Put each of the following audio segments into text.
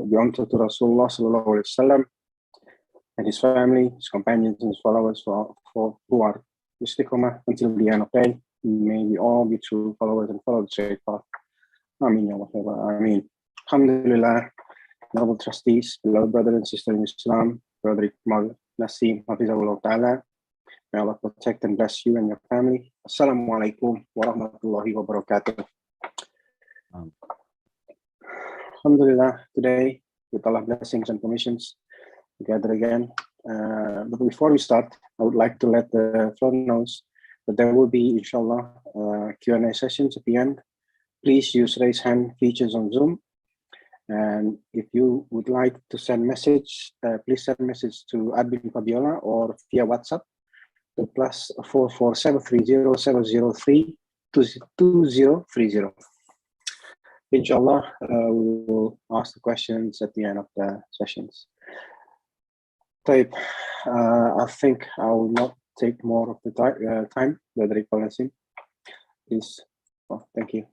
be unto to Rasulullah sallallahu alaihi wasallam and his family, his companions, and his followers for who are istiqamah until the end of day. May we all be true followers and follow the straight path. Ameen ya Allah. Ameen. Alhamdulillah, noble trustees, beloved brother and sister in Islam, Brother Iqbal, Nasim, Hafidzahullah ta'ala. May Allah protect and bless you and your family. Assalamu alaikum wa rahmatullahi wa barakatuh. Alhamdulillah, today, with Allah's blessings and permissions, we gather again. But before we start, I would like to let the floor knows that there will be, inshallah, Q&A sessions at the end. Please use raise hand features on Zoom. And if you would like to send message, please send message to Admin Fabiola or via WhatsApp to +44 730 703 2030. Inshallah, we will ask the questions at the end of the sessions. Taib, I think I will not take more of the time. Brother Iqbal Nasim, please. Oh, thank you.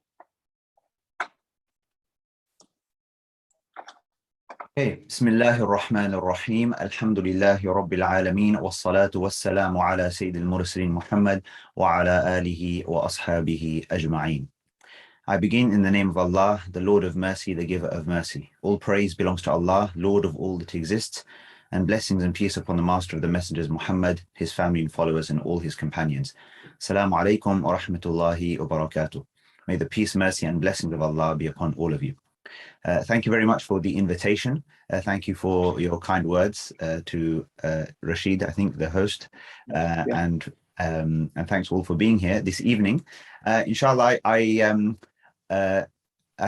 Okay, Bismillahir Rahmanir Rahim. Alhamdulillahi Rabbil Alameen. Wassalatu wassalamu ala Sayyidil Mursalin Muhammad wa ala alihi wa ashabihi ajma'een. I begin in the name of Allah, the Lord of mercy, the giver of mercy. All praise belongs to Allah, Lord of all that exists, and blessings and peace upon the master of the messengers Muhammad, his family and followers, and all his companions. Assalamu alaikum wa rahmatullahi wa barakatuh. May the peace, mercy, and blessings of Allah be upon all of you. Thank you very much for the invitation. Thank you for your kind words to Rashid, I think, the host, and thanks all for being here this evening. Inshallah, I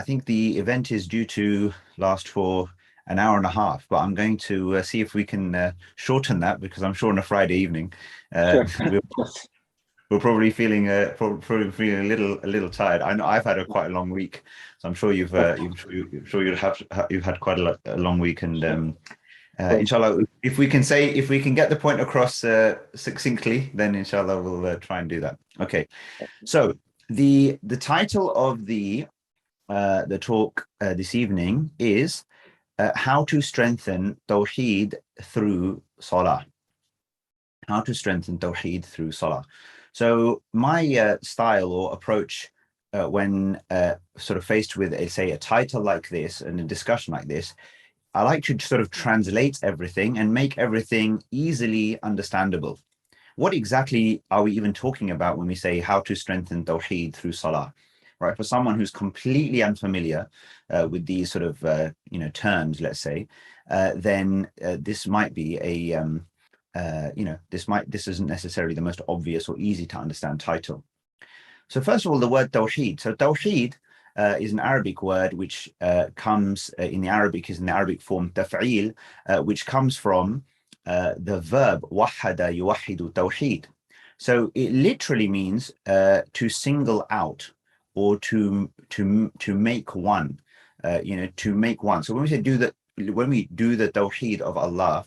think the event is due to last for an hour and a half, but I'm going to see if we can shorten that, because I'm sure on a Friday evening we're probably feeling a little tired. I know I've had quite a long week, so I'm sure you've had quite a long week, and inshallah, if we can get the point across succinctly, then inshallah we'll try and do that. Okay, so the title of the talk this evening is how to strengthen Tawheed through Salah. How to strengthen Tawheed through Salah. So my style or approach when sort of faced with a title like this and a discussion like this, I like to sort of translate everything and make everything easily understandable. What exactly are we even talking about when we say how to strengthen Tawheed through Salah? Right, for someone who's completely unfamiliar with these sort of terms, let's say, then this might be a this isn't necessarily the most obvious or easy to understand title. So first of all, the word Tawheed. So Tawheed is an Arabic word which comes in the Arabic form taf'il, which comes from the verb wahada yuwahidu tawheed. So it literally means to single out, or to make one, to make one. So when we say when we do the Tawheed of Allah,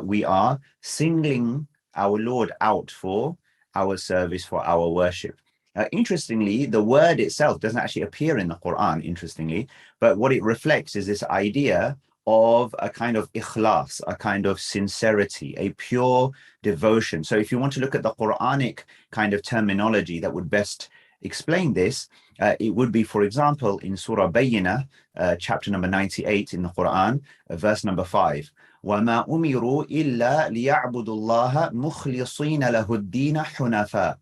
we are singling our Lord out for our service, for our worship. Interestingly, the word itself doesn't actually appear in the Quran, interestingly, but what it reflects is this idea of a kind of ikhlas, a kind of sincerity, a pure devotion. So if you want to look at the Quranic kind of terminology that would best explain this, it would be, for example, in Surah Bayyinah, chapter number 98 in the Quran, verse number 5. وَمَا أُمِرُوا إِلَّا لِيَعْبُدُوا اللَّهَ مُخْلِصِينَ لَهُ الدِّينَ حُنَفَاءَ.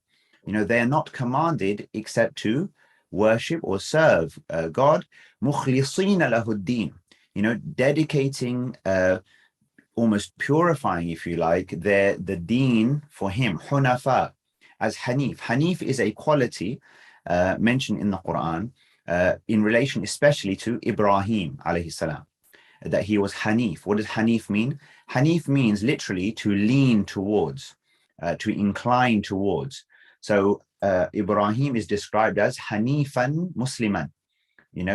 They are not commanded except to worship or serve God, مُخْلِصِينَ لَهُ الدِّينَ, dedicating, almost purifying, if you like, the deen for him, حُنَفَاء, as Hanif. Hanif is a quality mentioned in the Quran in relation especially to Ibrahim alayhi salam, that he was Hanif. What does Hanif mean? Hanif means literally to lean towards, to incline towards. So Ibrahim is described as Hanifan Musliman.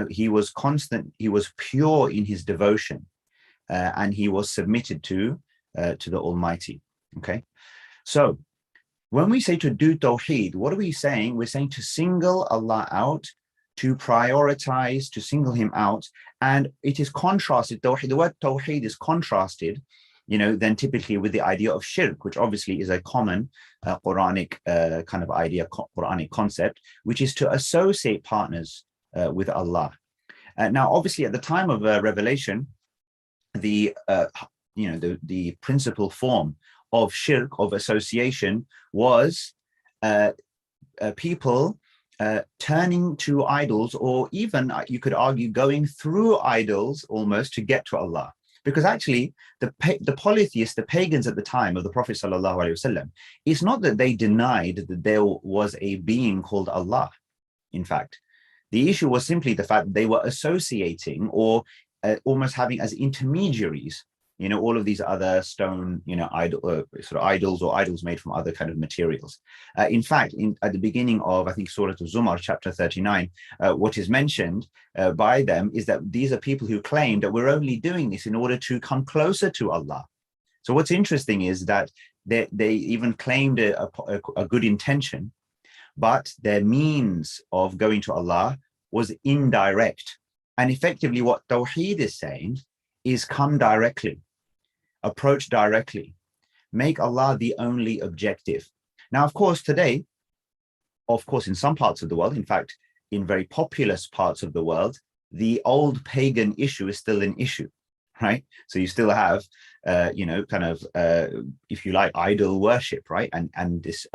He was constant, he was pure in his devotion, and he was submitted to the Almighty. Okay, so when we say to do Tawheed, what are we saying? We're saying to single Allah out to prioritize, to single him out. And it is contrasted, the word Tawheed is contrasted, then typically with the idea of shirk, which obviously is a common Quranic kind of idea, Quranic concept, which is to associate partners with Allah. Now, obviously, at the time of revelation, the principal form of shirk, of association, was people turning to idols, or even you could argue going through idols almost to get to Allah. Because actually the polytheists, the pagans at the time of the Prophet sallallahu alaihi wasallam, it's not that they denied that there was a being called Allah. In fact, the issue was simply the fact that they were associating or almost having as intermediaries all of these other stone, sort of idols, or idols made from other kind of materials. In fact, at the beginning of, I think, Surah Zumar, chapter 39, what is mentioned by them is that these are people who claim that we're only doing this in order to come closer to Allah. So what's interesting is that they even claimed a good intention, but their means of going to Allah was indirect. And effectively what Tawheed is saying is come directly, approach directly, make Allah the only objective. Now, of course, today, in some parts of the world, in fact, in very populous parts of the world, the old pagan issue is still an issue, right? So you still have, if you like, idol worship, right? And this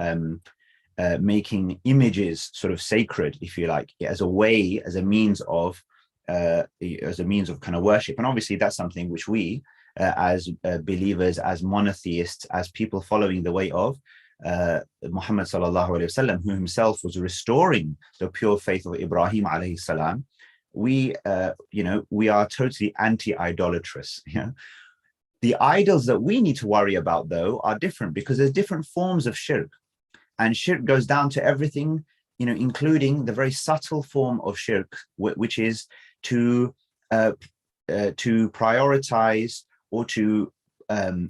making images sort of sacred, if you like, as a means of kind of worship. And obviously that's something which we as believers, as monotheists, as people following the way of Muhammad sallallahu alaihi wasallam, who himself was restoring the pure faith of Ibrahim alayhi salam, we are totally anti-idolatrous. The idols that we need to worry about, though, are different, because there's different forms of shirk, and shirk goes down to everything, including the very subtle form of shirk, which is to prioritize or to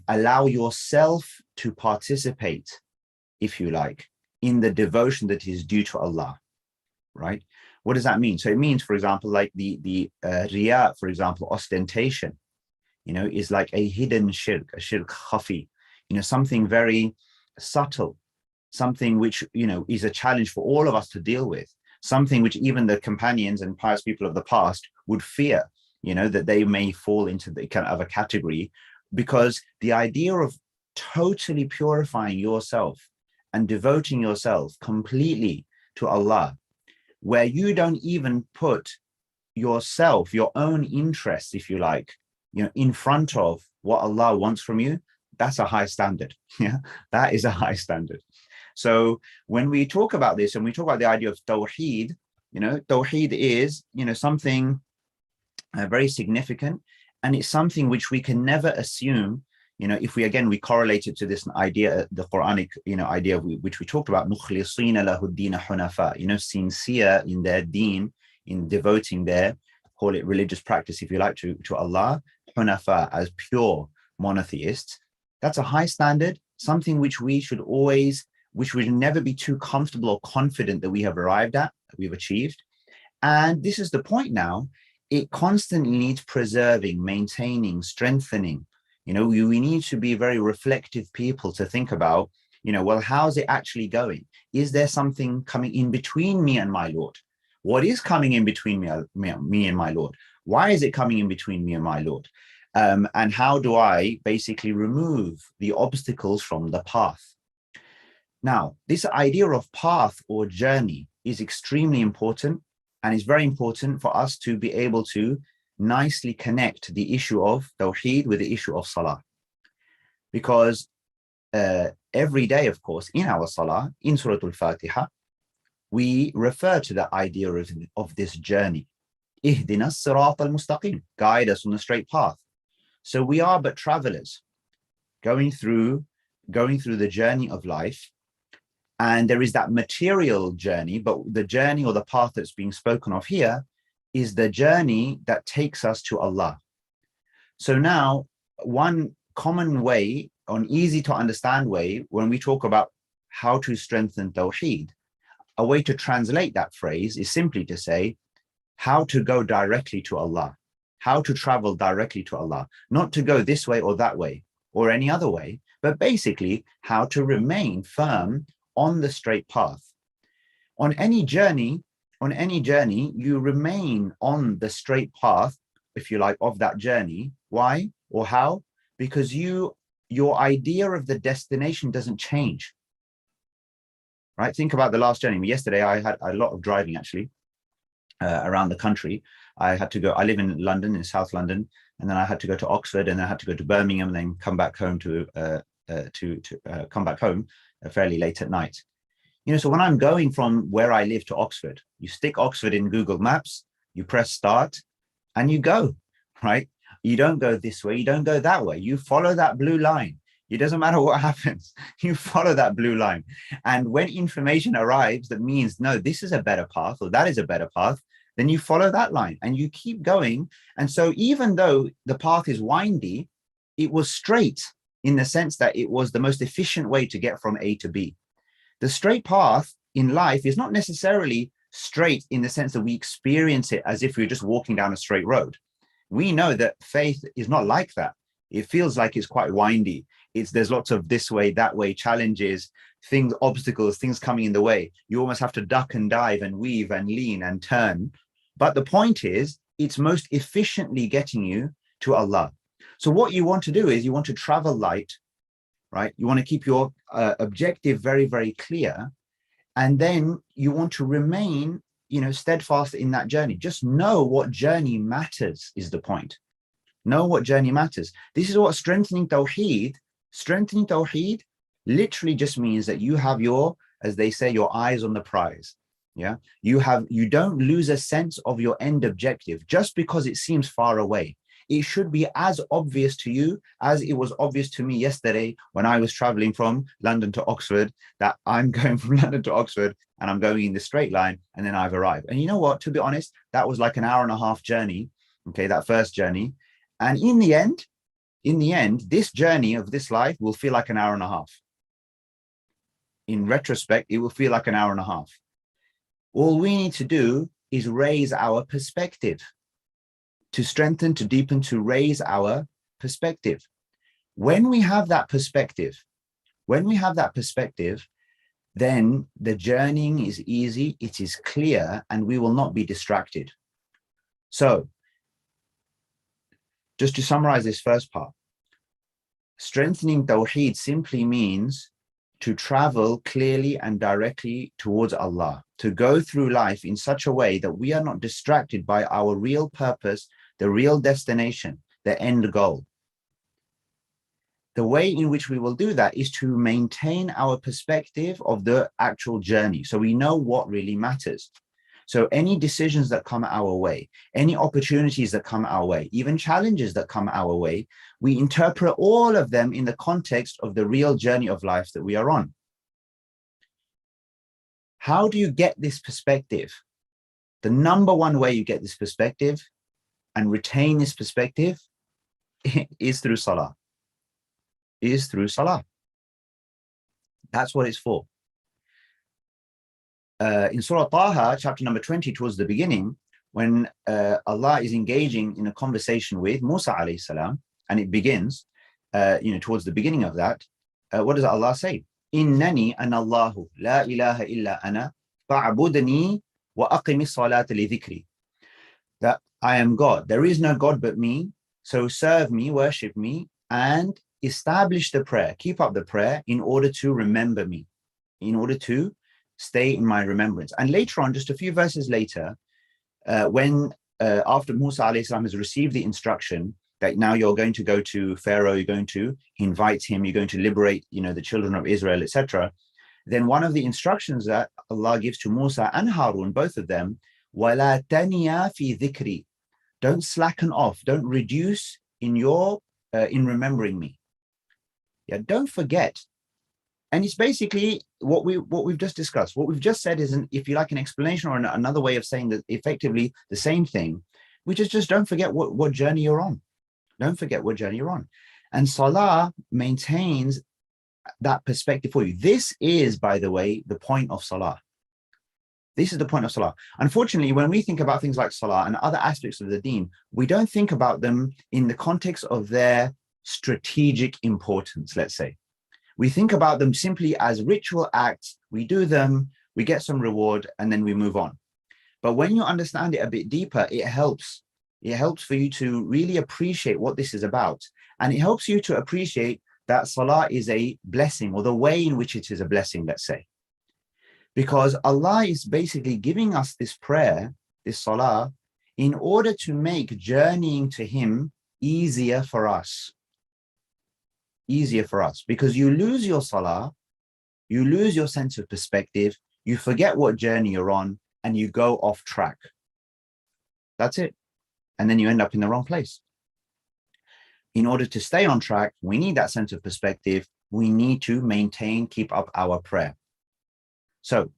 allow yourself to participate, if you like, in the devotion that is due to Allah, right? What does that mean? So it means, for example, like the riya, for example, ostentation, is like a hidden shirk, a shirk khafi, something very subtle, something which, is a challenge for all of us to deal with, something which even the companions and pious people of the past would fear, that they may fall into the kind of a category, because the idea of totally purifying yourself and devoting yourself completely to Allah, where you don't even put yourself, your own interests, if you like, in front of what Allah wants from you, that's a high standard. Yeah, that is a high standard. So when we talk about this and we talk about the idea of Tawheed, Tawheed is, something very significant, and it's something which we can never assume, if we correlate it to this idea, the Quranic, idea which we talked about, mukhlisina lahu deen hunafa, sincere in their deen, in devoting their, call it religious practice, if you like, to Allah, hunafa, as pure monotheists. That's a high standard, something which we should never be too comfortable or confident that we have arrived at, that we've achieved. And this is the point now. It constantly needs preserving, maintaining, strengthening. We need to be very reflective people to think about, well, how's it actually going? Is there something coming in between me and my Lord? What is coming in between me and my Lord? Why is it coming in between me and my Lord? And how do I basically remove the obstacles from the path? Now, this idea of path or journey is extremely important, and it's very important for us to be able to nicely connect the issue of Tawheed with the issue of Salah. Because every day, of course, in our Salah, in Surah Al-Fatiha, we refer to the idea of this journey. Ihdina as-sirat al-mustaqim, guide us on the straight path. So we are but travelers going through the journey of life. And there is that material journey, but the journey or the path that's being spoken of here is the journey that takes us to Allah. So now, one common way, an easy to understand way, when we talk about how to strengthen Tawheed, a way to translate that phrase is simply to say how to go directly to Allah, how to travel directly to Allah, not to go this way or that way or any other way, but basically how to remain firm on the straight path. On any journey, you remain on the straight path, if you like, of that journey. Why or how? Because your idea of the destination doesn't change. Right? Think about the last journey. Yesterday, I had a lot of driving actually around the country. I had to go. I live in London, in South London, and then I had to go to Oxford, and then I had to go to Birmingham, and then come back home come back home fairly late at night. You know, so when I'm going from where I live to Oxford, you stick Oxford in Google Maps, you press start, and you go. Right? You don't go this way, you don't go that way. You follow that blue line. It doesn't matter what happens. You follow that blue line. And when information arrives that means, no, this is a better path or that is a better path, then you follow that line and you keep going. And so even though the path is windy, it was straight in the sense that it was the most efficient way to get from A to B. The straight path in life is not necessarily straight in the sense that we experience it as if we're just walking down a straight road. We know that faith is not like that. It feels like it's quite windy. There's lots of this way, that way, challenges, things, obstacles, things coming in the way. You almost have to duck and dive and weave and lean and turn. But the point is, it's most efficiently getting you to Allah. So what you want to do is you want to travel light, right? You want to keep your objective very, very clear. And then you want to remain, steadfast in that journey. Just know what journey matters is the point. Know what journey matters. This is what strengthening Tawheed literally just means that you have your, as they say, your eyes on the prize. Yeah. You don't lose a sense of your end objective just because it seems far away. It should be as obvious to you as it was obvious to me yesterday when I was traveling from London to Oxford, that I'm going from London to Oxford and I'm going in the straight line and then I've arrived. And you know what, to be honest, that was like an hour and a half journey. Okay. That first journey. And in the end, this journey of this life will feel like an hour and a half. In retrospect, it will feel like an hour and a half. All we need to do is raise our perspective, to strengthen, to deepen, to raise our perspective. When we have that perspective, then the journeying is easy, it is clear, and we will not be distracted. So, just to summarize this first part, strengthening Tawheed simply means to travel clearly and directly towards Allah, to go through life in such a way that we are not distracted by our real purpose, the real destination, the end goal. The way in which we will do that is to maintain our perspective of the actual journey, so we know what really matters. So any decisions that come our way, any opportunities that come our way, even challenges that come our way, we interpret all of them in the context of the real journey of life that we are on. How do you get this perspective? The number one way you get this perspective and retain this perspective is through Salah. That's what it's for. In Surah Taha, chapter number 20, towards the beginning, when Allah is engaging in a conversation with Musa alayhi salam, and it begins, towards the beginning of that, what does Allah say? Innani ana Allahu la ilaha illa ana fa'budni wa aqimi salata li dhikri. That I am God. There is no God but me. So serve me, worship me, and establish the prayer. Keep up the prayer in order to remember me, in order to stay in my remembrance. And later on, just a few verses later, when after Musa alayhi salam has received the instruction that now you're going to go to Pharaoh, you're going to invite him, you're going to liberate, the children of Israel, etc. Then one of the instructions that Allah gives to Musa and Harun, both of them, وَلَا تَنِيَا فِي ذِكْرِي. Don't slacken off, don't reduce in remembering me. Yeah, don't forget. And it's basically what we've just discussed. What we've just said is, if you like, an explanation or another way of saying that effectively the same thing, which is just don't forget what journey you're on. Don't forget what journey you're on. And Salah maintains that perspective for you. This is, by the way, the point of Salah. This is the point of Salah. Unfortunately, when we think about things like Salah and other aspects of the deen, we don't think about them in the context of their strategic importance, let's say. We think about them simply as ritual acts. We do them, we get some reward, and then we move on. But when you understand it a bit deeper, it helps. It helps for you to really appreciate what this is about. And it helps you to appreciate that Salah is a blessing, or the way in which it is a blessing, let's say. Because Allah is basically giving us this prayer, this Salah, in order to make journeying to Him easier for us. Easier for us. Because you lose your Salah, you lose your sense of perspective, you forget what journey you're on, and you go off track. That's it. And then you end up in the wrong place. In order to stay on track, we need that sense of perspective. We need to maintain, keep up our prayer. So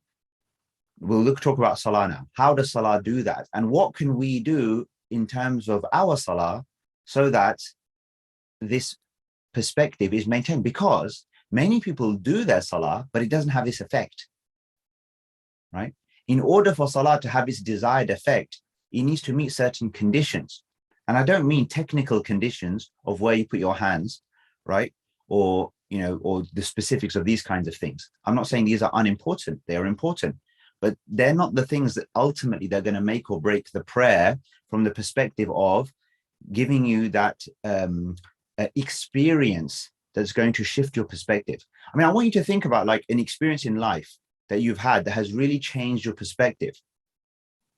we'll talk about Salah now. How does Salah do that? And what can we do in terms of our Salah so that this perspective is maintained? Because many people do their Salah, but it doesn't have this effect, right? In order for Salah to have its desired effect, it needs to meet certain conditions. And I don't mean technical conditions of where you put your hands, right? Or, you know, or the specifics of these kinds of things. I'm not saying these are unimportant. They are important, but they're not the things that ultimately they're going to make or break the prayer from the perspective of giving you that experience that's going to shift your perspective. I mean, I want you to think about like an experience in life that you've had that has really changed your perspective,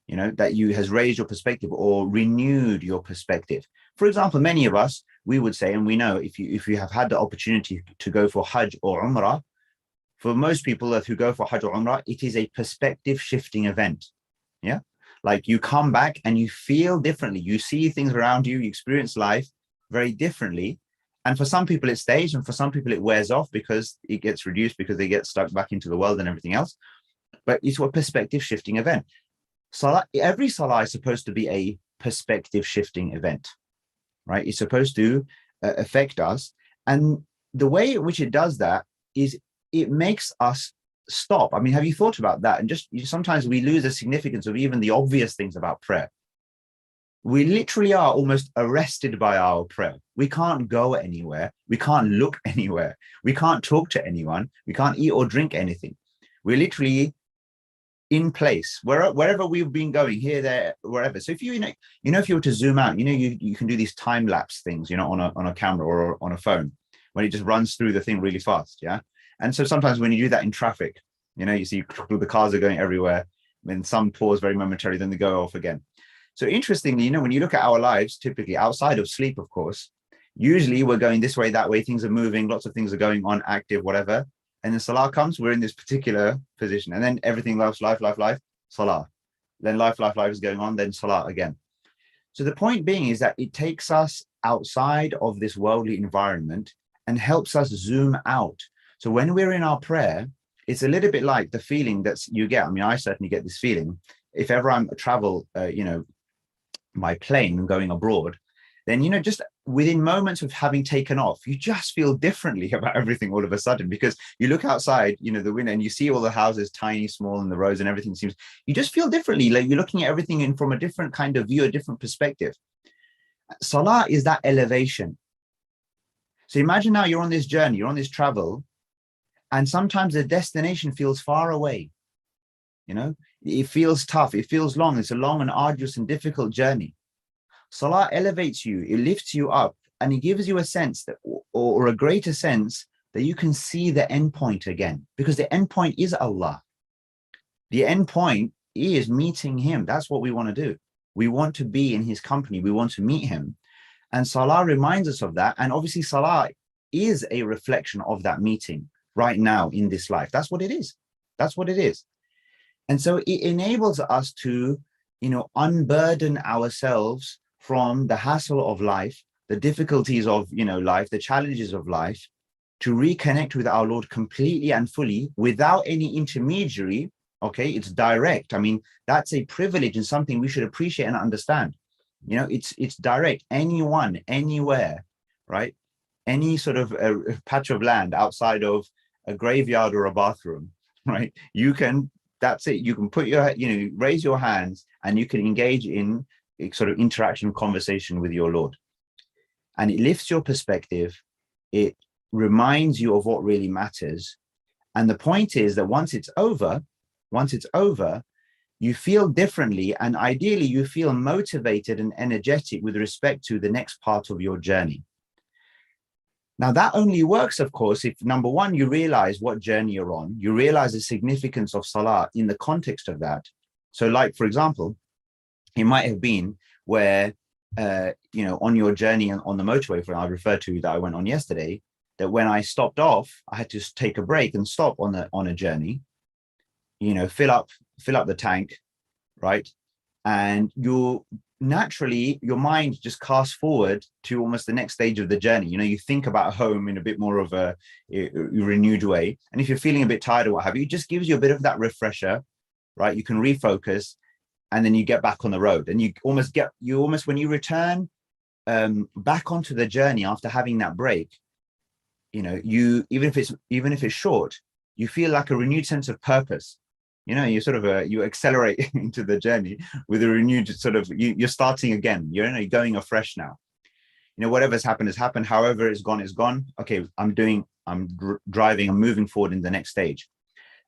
you know, that you has raised your perspective or renewed your perspective. For example, many of us, we would say, and we know if you have had the opportunity to go for Hajj or Umrah, for most people who go for Hajj or Umrah, it is a perspective shifting event. Yeah. Like you come back and you feel differently. You see things around you, you experience life very differently. And for some people it stays, and for some people it wears off because it gets reduced because they get stuck back into the world and everything else. But it's a perspective shifting event. Salah, every Salah is supposed to be a perspective shifting event, right? It's supposed to affect us. And the way in which it does that is it makes us stop. I mean, have you thought about that? And just sometimes we lose the significance of even the obvious things about prayer. We literally are almost arrested by our prayer. We can't go anywhere. We can't look anywhere. We can't talk to anyone. We can't eat or drink anything. We're literally in place, wherever we've been going, here, there, wherever. So if you know, if you were to zoom out, you can do these time lapse things, on a camera or on a phone, when it just runs through the thing really fast. Yeah. And so sometimes when you do that in traffic, you see the cars are going everywhere. Then some pause very momentarily, then they go off again. So interestingly, when you look at our lives, typically outside of sleep, of course, usually we're going this way, that way, things are moving, lots of things are going on, active, whatever. And then Salah comes, we're in this particular position. And then everything life, Salah. Then life is going on, then Salah again. So the point being is that it takes us outside of this worldly environment and helps us zoom out. So when we're in our prayer, it's a little bit like the feeling that you get. I mean, I certainly get this feeling. If ever I'm travel, by plane going abroad, then, just within moments of having taken off, you just feel differently about everything all of a sudden, because you look outside, the window, and you see all the houses, tiny, small, and the roads and everything seems, you just feel differently. Like you're looking at everything in from a different kind of view, a different perspective. Salah is that elevation. So imagine now you're on this journey, you're on this travel, and sometimes the destination feels far away. It feels tough. It feels long. It's a long and arduous and difficult journey. Salah elevates you. It lifts you up, and it gives you a sense that, or a greater sense that you can see the end point again, because the end point is Allah. The end point is meeting Him. That's what we want to do. We want to be in His company. We want to meet Him. And Salah reminds us of that. And obviously Salah is a reflection of that meeting right now in this life. That's what it is. That's what it is. And so it enables us to, unburden ourselves from the hassle of life, the difficulties of, life, the challenges of life, to reconnect with our Lord completely and fully without any intermediary. Okay, it's direct. I mean, that's a privilege and something we should appreciate and understand. It's direct. Anyone, anywhere, right? Any sort of a patch of land outside of a graveyard or a bathroom, right? You can that's it. You can put your, raise your hands and you can engage in a sort of interaction, conversation with your Lord. And it lifts your perspective. It reminds you of what really matters. And the point is that once it's over, you feel differently. And ideally, you feel motivated and energetic with respect to the next part of your journey. Now, that only works, of course, if number one, you realize what journey you're on, you realize the significance of Salah in the context of that. So like, for example, it might have been where, on your journey on the motorway, I referred to that I went on yesterday, that when I stopped off, I had to take a break and stop on a journey, fill up the tank, right? And naturally, your mind just casts forward to almost the next stage of the journey. You think about home in a bit more of a renewed way. And if you're feeling a bit tired or what have you, it just gives you a bit of that refresher, right? You can refocus and then you get back on the road. And you almost, when you return back onto the journey after having that break, even if it's short, you feel like a renewed sense of purpose. You sort of you accelerate into the journey with a renewed sort of, you're starting again. You're going afresh now. Whatever's happened has happened. However it's gone is gone. Okay, I'm driving, I'm moving forward in the next stage.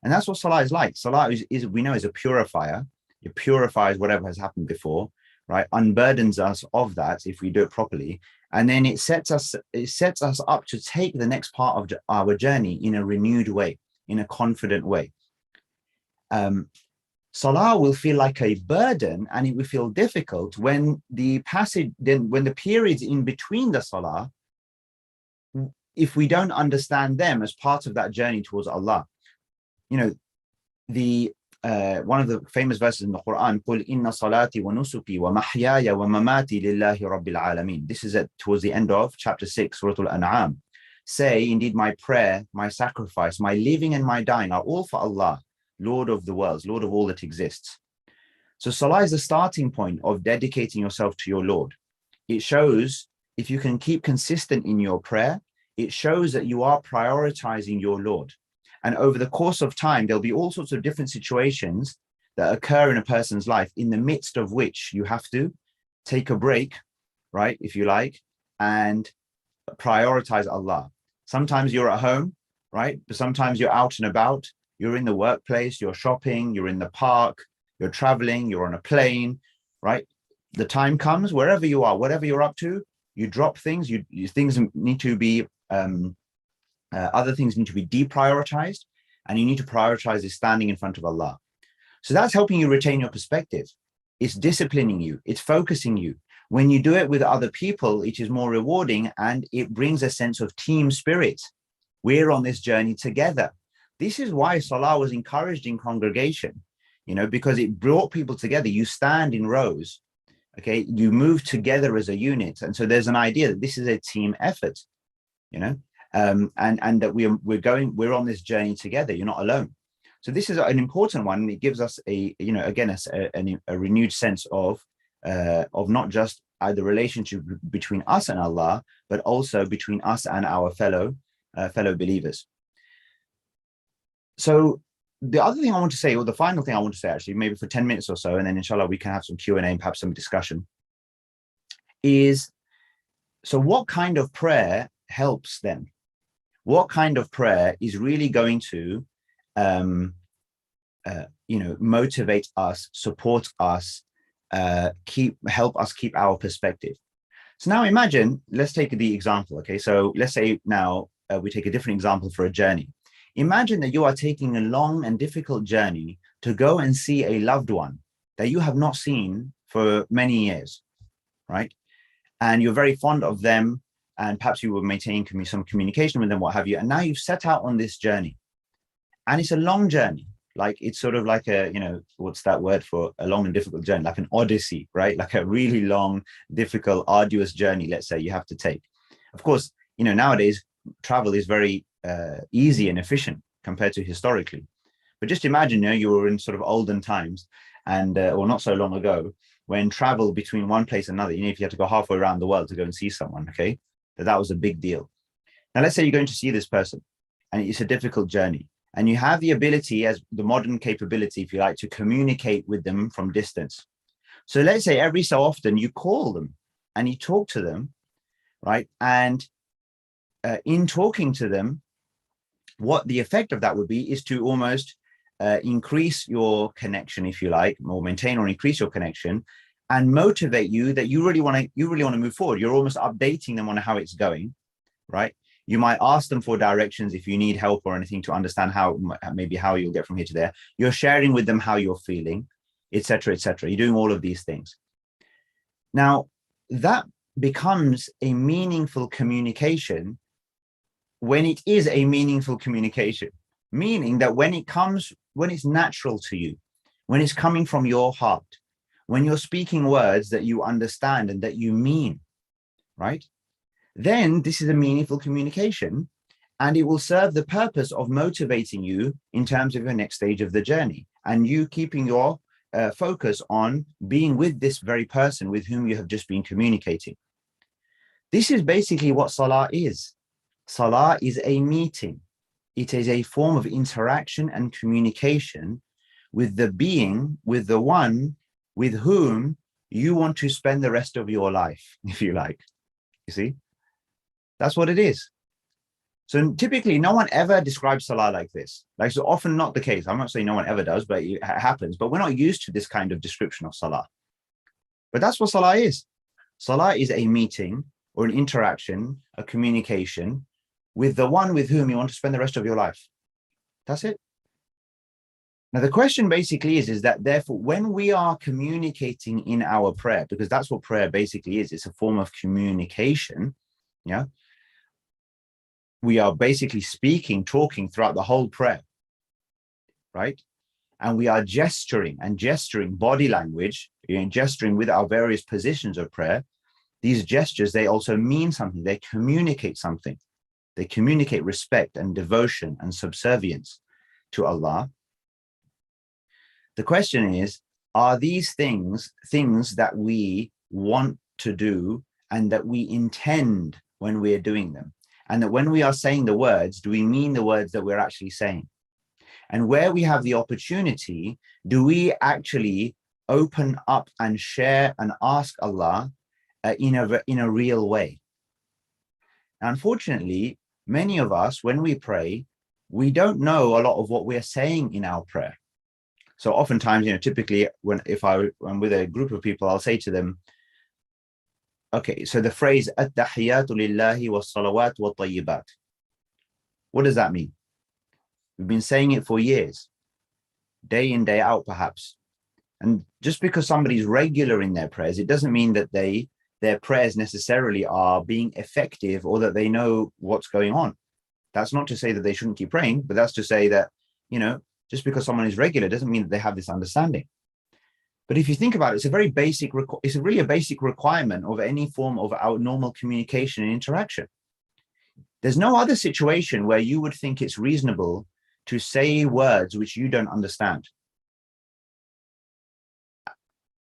And that's what Salah is like. Salah is we know, is a purifier. It purifies whatever has happened before, right? Unburdens us of that if we do it properly. And then it sets us up to take the next part of our journey in a renewed way, in a confident way. Salah will feel like a burden and it will feel difficult when the periods in between the Salah, if we don't understand them as part of that journey towards Allah. One of the famous verses in the Quran, قُلْ إِنَّ صَلَاتِي وَنُسُكِي وَمَحْيَايَ وَمَمَاتِي لِلَّهِ رَبِّ الْعَالَمِينَ. This is towards the end of chapter 6, Surah Al-An'am. Say, indeed, my prayer, my sacrifice, my living and my dying are all for Allah, Lord of the worlds, Lord of all that exists. So Salah is the starting point of dedicating yourself to your Lord. It shows, if you can keep consistent in your prayer, it shows that you are prioritizing your Lord. And over the course of time, there'll be all sorts of different situations that occur in a person's life, in the midst of which you have to take a break, right, if you like, and prioritize Allah. Sometimes you're at home, right? But sometimes you're out and about. You're in the workplace, you're shopping, you're in the park, you're traveling, you're on a plane, right? The time comes, wherever you are, whatever you're up to, you drop things, things need to be, other things need to be deprioritized, and you need to prioritize is standing in front of Allah. So that's helping you retain your perspective. It's disciplining you, it's focusing you. When you do it with other people, it is more rewarding and it brings a sense of team spirit. We're on this journey together. This is why Salah was encouraged in congregation, because it brought people together. You stand in rows, okay? You move together as a unit. And so there's an idea that this is a team effort, and that we're on this journey together. You're not alone. So this is an important one. And it gives us a renewed sense of not just the relationship between us and Allah, but also between us and our fellow believers. So the other thing I want to say, or the final thing I want to say, actually, maybe for 10 minutes or so, and then inshallah we can have some Q&A and perhaps some discussion, is, so what kind of prayer helps them? What kind of prayer is really going to, motivate us, support us, help us keep our perspective? So now imagine, let's take the example, okay? So let's say now we take a different example for a journey. Imagine that you are taking a long and difficult journey to go and see a loved one that you have not seen for many years, right? And you're very fond of them, and perhaps you were maintaining some communication with them, what have you. And now you've set out on this journey, and it's a long journey. Like it's sort of like what's that word for a long and difficult journey? Like an odyssey, right? Like a really long, difficult, arduous journey, let's say, you have to take. Of course, nowadays travel is very easy and efficient compared to historically. But just imagine, you were in sort of olden times, and or not so long ago, when travel between one place and another, if you had to go halfway around the world to go and see someone, okay, that was a big deal. Now let's say you're going to see this person, and it's a difficult journey, and you have the ability, as the modern capability, if you like, to communicate with them from distance. So let's say every so often you call them and you talk to them, right? And in talking to them, what the effect of that would be is to almost increase your connection, if you like, or maintain or increase your connection, and motivate you that you really want to move forward. You're almost updating them on how it's going, right? You might ask them for directions if you need help or anything to understand maybe how you'll get from here to there. You're sharing with them how you're feeling, etc., etc. You're doing all of these things. Now, that becomes a meaningful communication when it is a meaningful communication, meaning that when it's natural to you, when it's coming from your heart, when you're speaking words that you understand and that you mean, right? Then this is a meaningful communication, and it will serve the purpose of motivating you in terms of your next stage of the journey, and you keeping your focus on being with this very person with whom you have just been communicating. This is basically what Salah is. Salah is a meeting. It is a form of interaction and communication with the being, with the one with whom you want to spend the rest of your life, if you like. You see? That's what it is. So typically, no one ever describes Salah like this. Like, so often not the case. I'm not saying no one ever does, but it happens. But we're not used to this kind of description of Salah. But that's what Salah is. Salah is a meeting or an interaction, a communication with the one with whom you want to spend the rest of your life. That's it. Now, the question basically is that therefore, when we are communicating in our prayer, because that's what prayer basically is, it's a form of communication, yeah? We are basically speaking, talking throughout the whole prayer, right? And we are gesturing body language, gesturing with our various positions of prayer. These gestures, they also mean something. They communicate something. They communicate respect and devotion and subservience to Allah. The question is, are these things that we want to do and that we intend when we're doing them? And that when we are saying the words, do we mean the words that we're actually saying? And where we have the opportunity, do we actually open up and share and ask Allah in a real way? Unfortunately, many of us, when we pray, we don't know a lot of what we're saying in our prayer. So oftentimes, typically if I'm with a group of people, I'll say to them, okay, so the phrase "At-tahiyatu lillahi was-salawat wa-tayyibat." What does that mean? We've been saying it for years, day in, day out, perhaps. And just because somebody's regular in their prayers, it doesn't mean that their prayers necessarily are being effective or that they know what's going on. That's not to say that they shouldn't keep praying, but that's to say that, just because someone is regular doesn't mean that they have this understanding. But if you think about it, it's really a basic requirement of any form of our normal communication and interaction. There's no other situation where you would think it's reasonable to say words which you don't understand.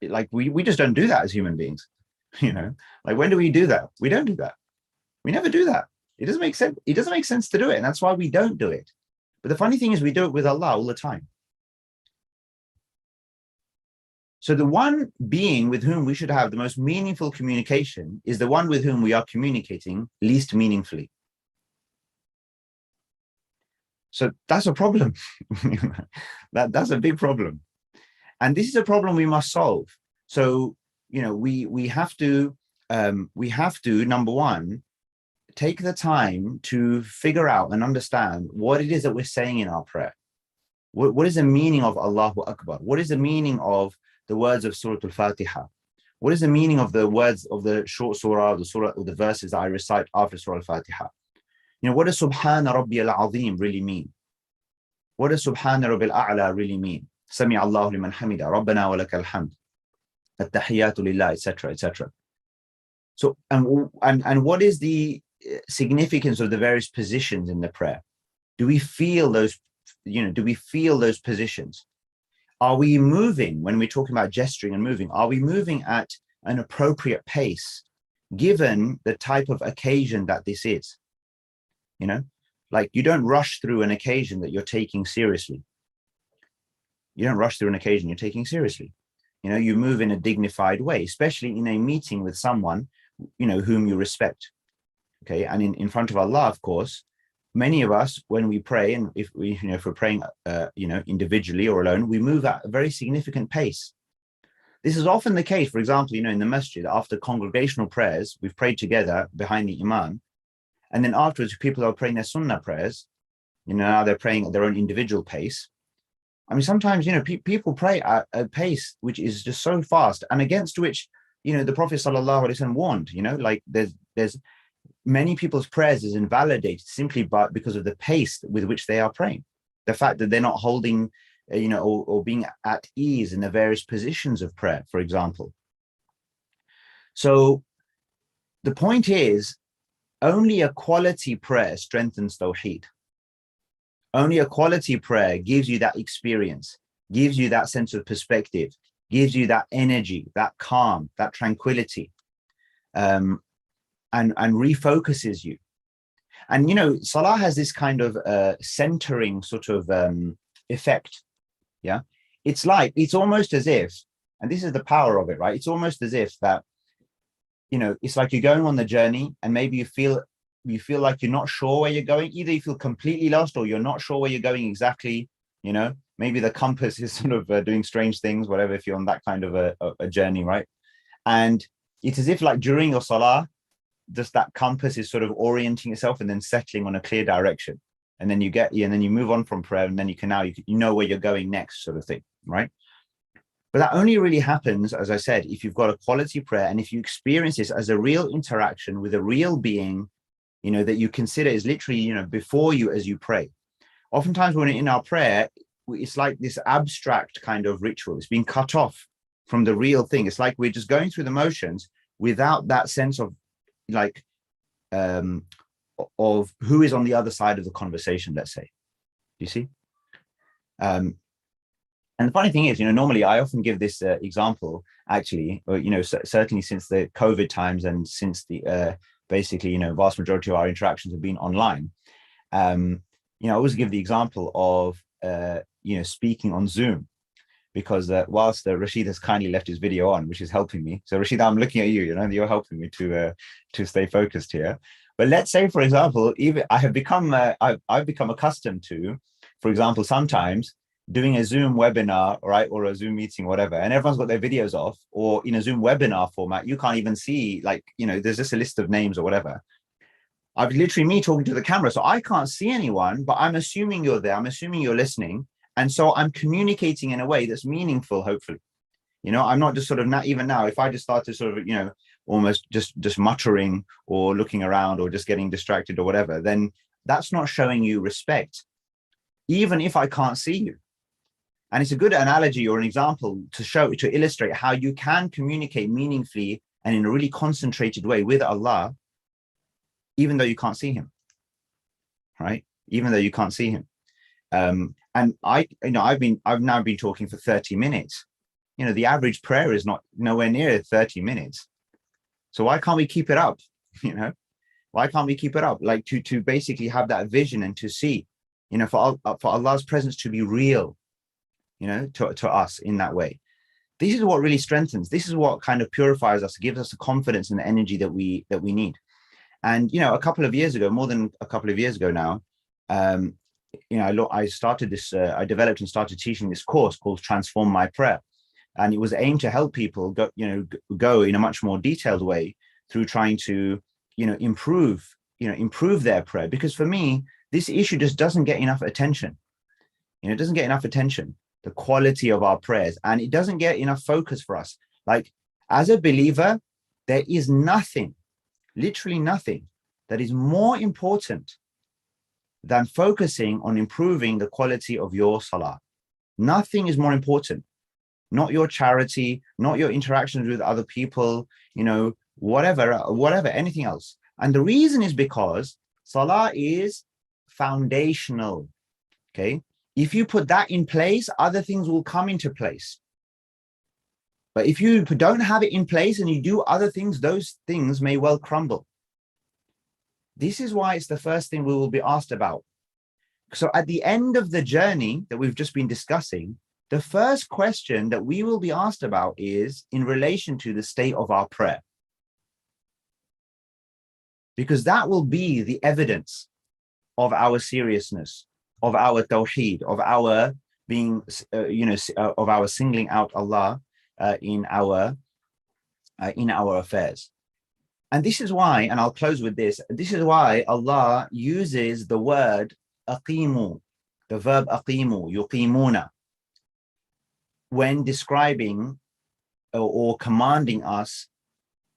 Like we just don't do that as human beings, Like, when do we do that? We don't do that. We never do that. It doesn't make sense. It doesn't make sense to do it, and that's why we don't do it. But the funny thing is, we do it with Allah all the time. So the one being with whom we should have the most meaningful communication is the one with whom we are communicating least meaningfully. So that's a problem. That's a big problem. And this is a problem we must solve. So, we have to, number one, take the time to figure out and understand what it is that we're saying in our prayer. What is the meaning of Allahu Akbar? What is the meaning of the words of Surah Al-Fatiha? What is the meaning of the words of the short surah, or the verses that I recite after Surah Al-Fatiha? What does Subhana Rabbi al-Azim really mean? What does Subhana Rabbi al-A'la really mean? Sami Allahu liman hamida, Rabbana wa lakal hamd, at-tahiyatu lillah, etc., etc. So, and what is the significance of the various positions in the prayer? Do we feel those, positions? Are we moving, when we're talking about gesturing and moving, are we moving at an appropriate pace, given the type of occasion that this is? Like, you don't rush through an occasion that you're taking seriously. You don't rush through an occasion you're taking seriously. You know, you move in a dignified way, especially in a meeting with someone, you know, whom you respect. Okay. And in front of Allah, of course, many of us, when we pray, and if we're praying, you know, individually or alone, we move at a very significant pace. This is often the case, for example, you know, in the masjid, after congregational prayers, we've prayed together behind the imam. And then afterwards, people are praying their sunnah prayers, you know, now they're praying at their own individual pace. I mean, sometimes, you know, people pray at a pace which is just so fast, and against which, you know, the Prophet ﷺ warned, you know, like there's many people's prayers is invalidated simply because of the pace with which they are praying. The fact that they're not holding, you know, or being at ease in the various positions of prayer, for example. So the point is, only a quality prayer strengthens Tawheed. Only a quality prayer gives you that experience, gives you that sense of perspective, gives you that energy, that calm, that tranquility, and refocuses you. And, you know, Salah has this kind of centering sort of effect. Yeah. It's almost as if, and this is the power of it, right? It's almost as if that, you know, it's like you're going on the journey and maybe you feel like you're not sure where you're going. Either you feel completely lost or you're not sure where you're going exactly. You know, maybe the compass is sort of doing strange things, whatever, if you're on that kind of a journey, right? And it's as if like during your Salah, just that compass is sort of orienting itself and then settling on a clear direction. And then and then you move on from prayer, and then you know where you're going next, sort of thing, right? But that only really happens, as I said, if you've got a quality prayer and if you experience this as a real interaction with a real being, you know, that you consider is literally, you know, before you as you pray. Oftentimes when in our prayer, it's like this abstract kind of ritual. It's being cut off from the real thing. It's like we're just going through the motions without that sense of like, of who is on the other side of the conversation, let's say. You see? And the funny thing is, you know, normally I often give this example, actually, or, you know, certainly since the COVID times and since the basically, you know, vast majority of our interactions have been online. You know, I always give the example of, you know, speaking on Zoom, because whilst Rashid has kindly left his video on, which is helping me. So Rashid, I'm looking at you, you know, you're helping me to stay focused here. But let's say, for example, even I've become accustomed to, for example, sometimes doing a Zoom webinar, right, or a Zoom meeting, whatever, and everyone's got their videos off, or in a Zoom webinar format, you can't even see, like, you know, there's just a list of names or whatever. I've literally me talking to the camera, so I can't see anyone, but I'm assuming you're there. I'm assuming you're listening. And so I'm communicating in a way that's meaningful, hopefully. You know, I'm not just sort of, not even now, if I just start to sort of, you know, almost just muttering or looking around or just getting distracted or whatever, then that's not showing you respect, even if I can't see you. And it's a good analogy or an example to illustrate how you can communicate meaningfully and in a really concentrated way with Allah, even though you can't see him, right? Even though you can't see him. And I've now been talking for 30 minutes. You know, the average prayer is nowhere near 30 minutes. So why can't we keep it up? You know, why can't we keep it up? Like to basically have that vision and to see, you know, for Allah's presence to be real, you know, to us in that way. This is what really strengthens. This is what kind of purifies us, gives us the confidence and the energy that we need. And, you know, a couple of years ago, more than a couple of years ago now, you know, I started this, I developed and started teaching this course called Transform My Prayer. And it was aimed to help people go in a much more detailed way through trying to, you know, improve their prayer. Because for me, this issue just doesn't get enough attention. You know, it doesn't get enough attention, the quality of our prayers, and it doesn't get enough focus for us. Like, as a believer, there is nothing, literally nothing, that is more important than focusing on improving the quality of your salah. Nothing is more important. Not your charity, not your interactions with other people, you know, whatever, anything else. And the reason is because salah is foundational, okay? If you put that in place, other things will come into place. But if you don't have it in place and you do other things, those things may well crumble. This is why it's the first thing we will be asked about. So at the end of the journey that we've just been discussing, the first question that we will be asked about is in relation to the state of our prayer. Because that will be the evidence of our seriousness, of our tawheed, of our being, of our singling out Allah in our affairs. And this is why, and I'll close with this, this is why Allah uses the word aqimu, the verb aqimu, yuqimuna, when describing or commanding us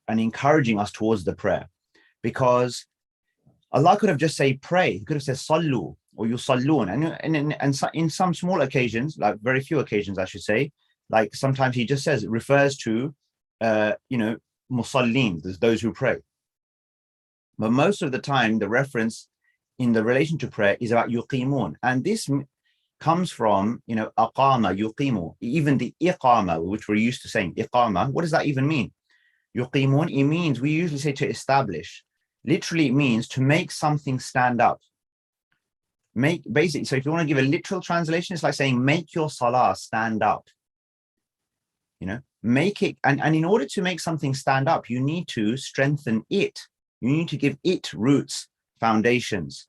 and encouraging us towards the prayer. Because Allah could have just said pray, He could have said sallu or yusallun. And in some small occasions, like very few occasions, I should say, like sometimes He just says, it refers to, musallin, those who pray. But most of the time, the reference in the relation to prayer is about yuqimun. And this comes from, aqama, yuqimu, even the iqama, which we're used to saying, iqama. What does that even mean? Yuqimun, it means, we usually say to establish. Literally, it means to make something stand up. Basically, so if you want to give a literal translation, it's like saying, make your salah stand up. Make it, and in order to make something stand up, you need to strengthen it. You need to give it roots, foundations,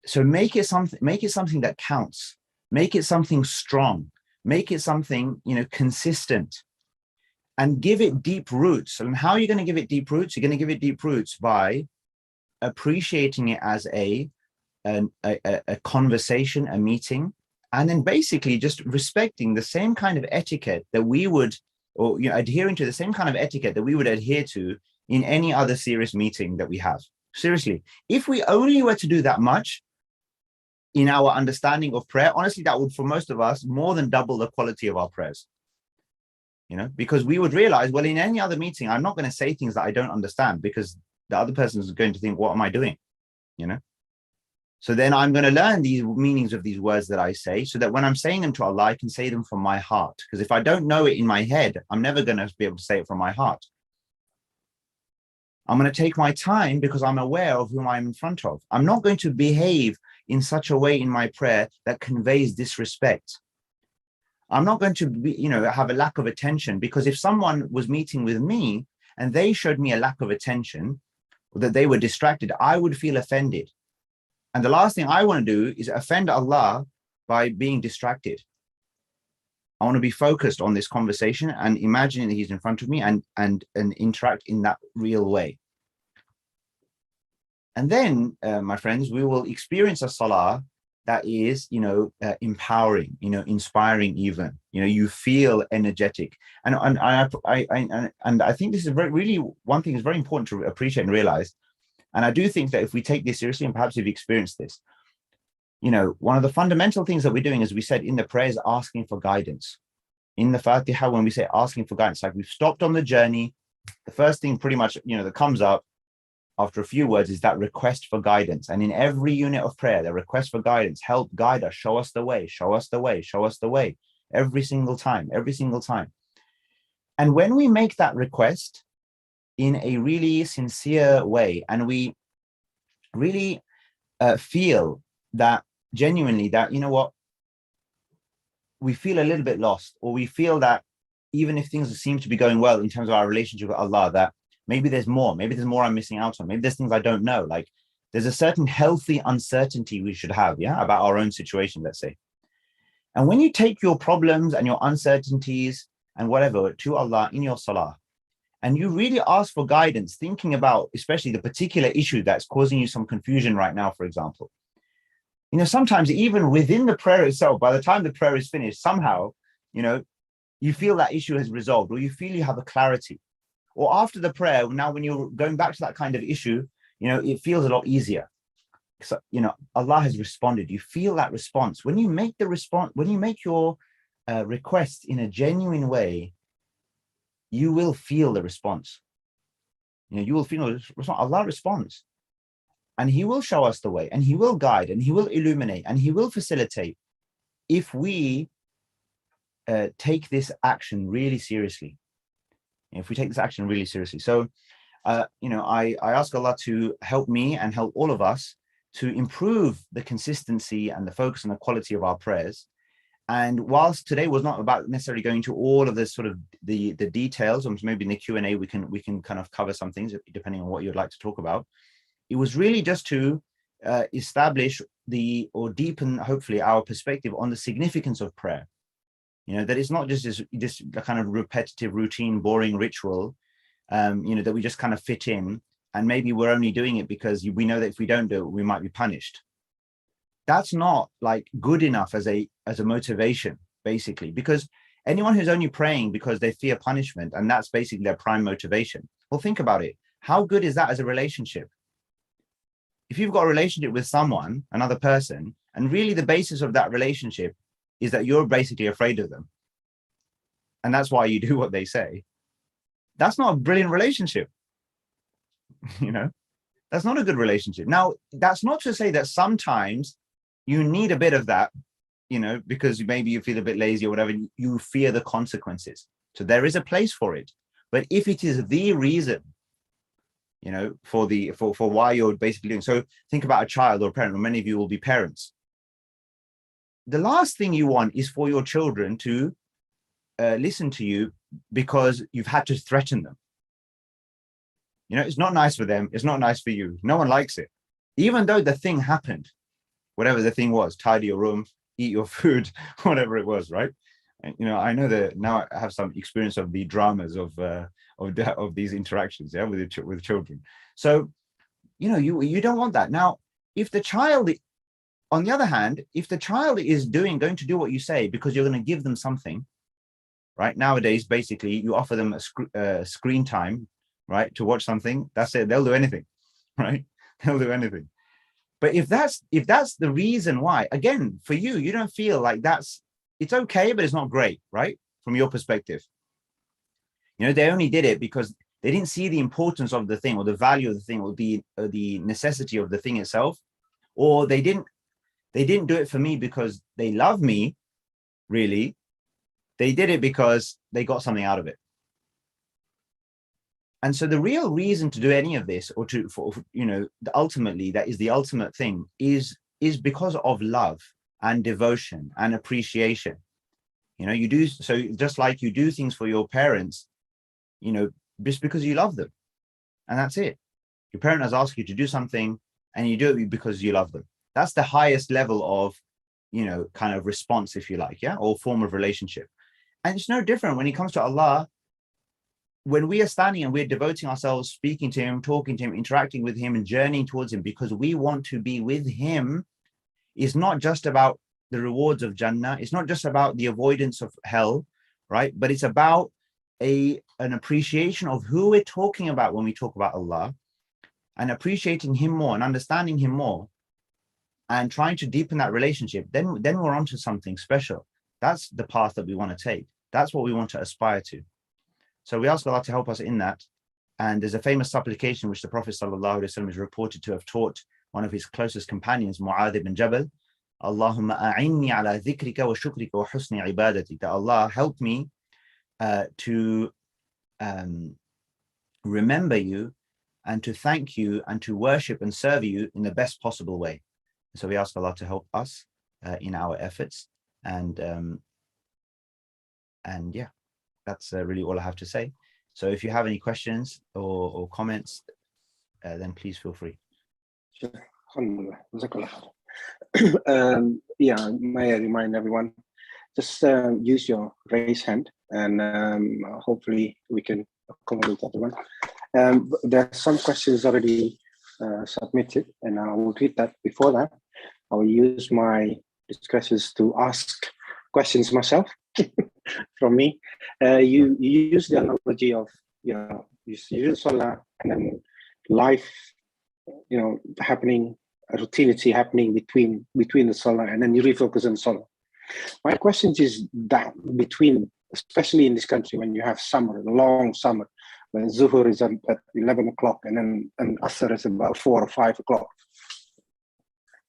so make it something that counts, make it something strong, make it something, consistent, and give it deep roots. And how are you going to give it deep roots? You're going to give it deep roots by appreciating it as a conversation, a meeting, and then basically just respecting the same kind of etiquette that we would, or adhering to the same kind of etiquette that we would adhere to in any other serious meeting that we have. Seriously, if we only were to do that much in our understanding of prayer, honestly, that would, for most of us, more than double the quality of our prayers. Because we would realize, well, in any other meeting, I'm not going to say things that I don't understand, because the other person is going to think, what am I doing? So then I'm going to learn these meanings of these words that I say, so that when I'm saying them to Allah, I can say them from my heart. Because if I don't know it in my head, I'm never going to be able to say it from my heart. I'm going to take my time because I'm aware of whom I'm in front of. I'm not going to behave in such a way in my prayer that conveys disrespect. I'm not going to have a lack of attention, because if someone was meeting with me and they showed me a lack of attention, or that they were distracted, I would feel offended. And the last thing I want to do is offend Allah by being distracted. I want to be focused on this conversation and imagining that He's in front of me and interact in that real way. And then, my friends, we will experience a salah that is, empowering, inspiring even. You feel energetic. And I think this is really one thing is very important to appreciate and realize. And I do think that if we take this seriously, and perhaps you've experienced this, one of the fundamental things that we're doing, as we said in the prayer, is asking for guidance. In the Fatiha, when we say asking for guidance, like we've stopped on the journey, the first thing pretty much, that comes up after a few words is that request for guidance. And in every unit of prayer, the request for guidance, help, guide us, show us the way, show us the way, show us the way, every single time. And when we make that request in a really sincere way, and we really feel that genuinely that, we feel a little bit lost, or we feel that even if things seem to be going well in terms of our relationship with Allah, that maybe there's more I'm missing out on, maybe there's things I don't know, like there's a certain healthy uncertainty we should have, about our own situation, let's say. And when you take your problems and your uncertainties and whatever to Allah in your salah, and you really ask for guidance, thinking about especially the particular issue that's causing you some confusion right now, for example, sometimes even within the prayer itself, by the time the prayer is finished, somehow, you feel that issue has resolved, or you feel you have a clarity. Or after the prayer, now when you're going back to that kind of issue, it feels a lot easier. So, Allah has responded. You feel that response. When you make the response, when you make your request in a genuine way, you will feel the response. You will feel the response. Allah responds. And He will show us the way, and He will guide, and He will illuminate, and He will facilitate if we take this action really seriously. So I ask Allah to help me and help all of us to improve the consistency and the focus and the quality of our prayers. And whilst today was not about necessarily going to all of the sort of the details, or maybe in the Q&A we can kind of cover some things depending on what you'd like to talk about. It was really just to establish or deepen, hopefully, our perspective on the significance of prayer. That it's not just this kind of repetitive, routine, boring ritual, that we just kind of fit in, and maybe we're only doing it because we know that if we don't do it, we might be punished. That's not like good enough as a motivation, basically, because anyone who's only praying because they fear punishment, and that's basically their prime motivation. Well, think about it. How good is that as a relationship? If you've got a relationship with someone, another person, and really the basis of that relationship is that you're basically afraid of them, and that's why you do what they say, that's not a brilliant relationship. That's not a good relationship. Now, that's not to say that sometimes you need a bit of that, because maybe you feel a bit lazy or whatever, you fear the consequences. So there is a place for it. But if it is the reason, for why you're basically doing, so think about a child or a parent, or many of you will be parents. The last thing you want is for your children to listen to you because you've had to threaten them. It's not nice for them. It's not nice for you. No one likes it. Even though the thing happened, whatever the thing was, tidy your room, eat your food, whatever it was, right? And, I know that now I have some experience of the dramas of these interactions, with children. So, you don't want that. Now, if the child, on the other hand, if the child is going to do what you say because you're going to give them something, right? Nowadays, basically, you offer them a screen time, right, to watch something. That's it. They'll do anything, right? They'll do anything. But if that's the reason why, again, for you don't feel like it's okay, but it's not great, right? From your perspective, they only did it because they didn't see the importance of the thing, or the value of the thing, or the necessity of the thing itself, or they didn't do it for me because they love me, really. They did it because they got something out of it. And so the real reason to do any of this, or ultimately, that is the ultimate thing, is because of love and devotion and appreciation. You do, so just like you do things for your parents, just because you love them, and that's it. Your parent has asked you to do something, and you do it because you love them. That's the highest level of, kind of response, if you like, or form of relationship. And it's no different when it comes to Allah. When we are standing and we're devoting ourselves, speaking to him, talking to him, interacting with him, and journeying towards him because we want to be with him, it's not just about the rewards of Jannah. It's not just about the avoidance of hell, right? But it's about an appreciation of who we're talking about when we talk about Allah, and appreciating him more and understanding him more, and trying to deepen that relationship. Then we're onto something special. That's the path that we want to take. That's what we want to aspire to. So we ask Allah to help us in that. And there's a famous supplication which the Prophet ﷺ is reported to have taught one of his closest companions, Mu'adh ibn Jabal. Allahumma a'inni ala dhikrika wa shukrika wa husni ibadati. That Allah help me to remember you, and to thank you, and to worship and serve you in the best possible way. So we ask Allah to help us in our efforts. And yeah, that's really all I have to say. So if you have any questions or comments, then please feel free. Sure. May I remind everyone, just use your raise hand, and hopefully we can accommodate everyone. There are some questions already submitted, and I will read that. Before that, I will use my discussions to ask questions myself. From me. You use the analogy of, you use Salah, and then life, happening, a routinity happening between the Salah, and then you refocus on Salah. My question is that between, especially in this country, when you have summer, long summer, when Zuhur is at 11 o'clock, and then Asr is about 4 or 5 o'clock,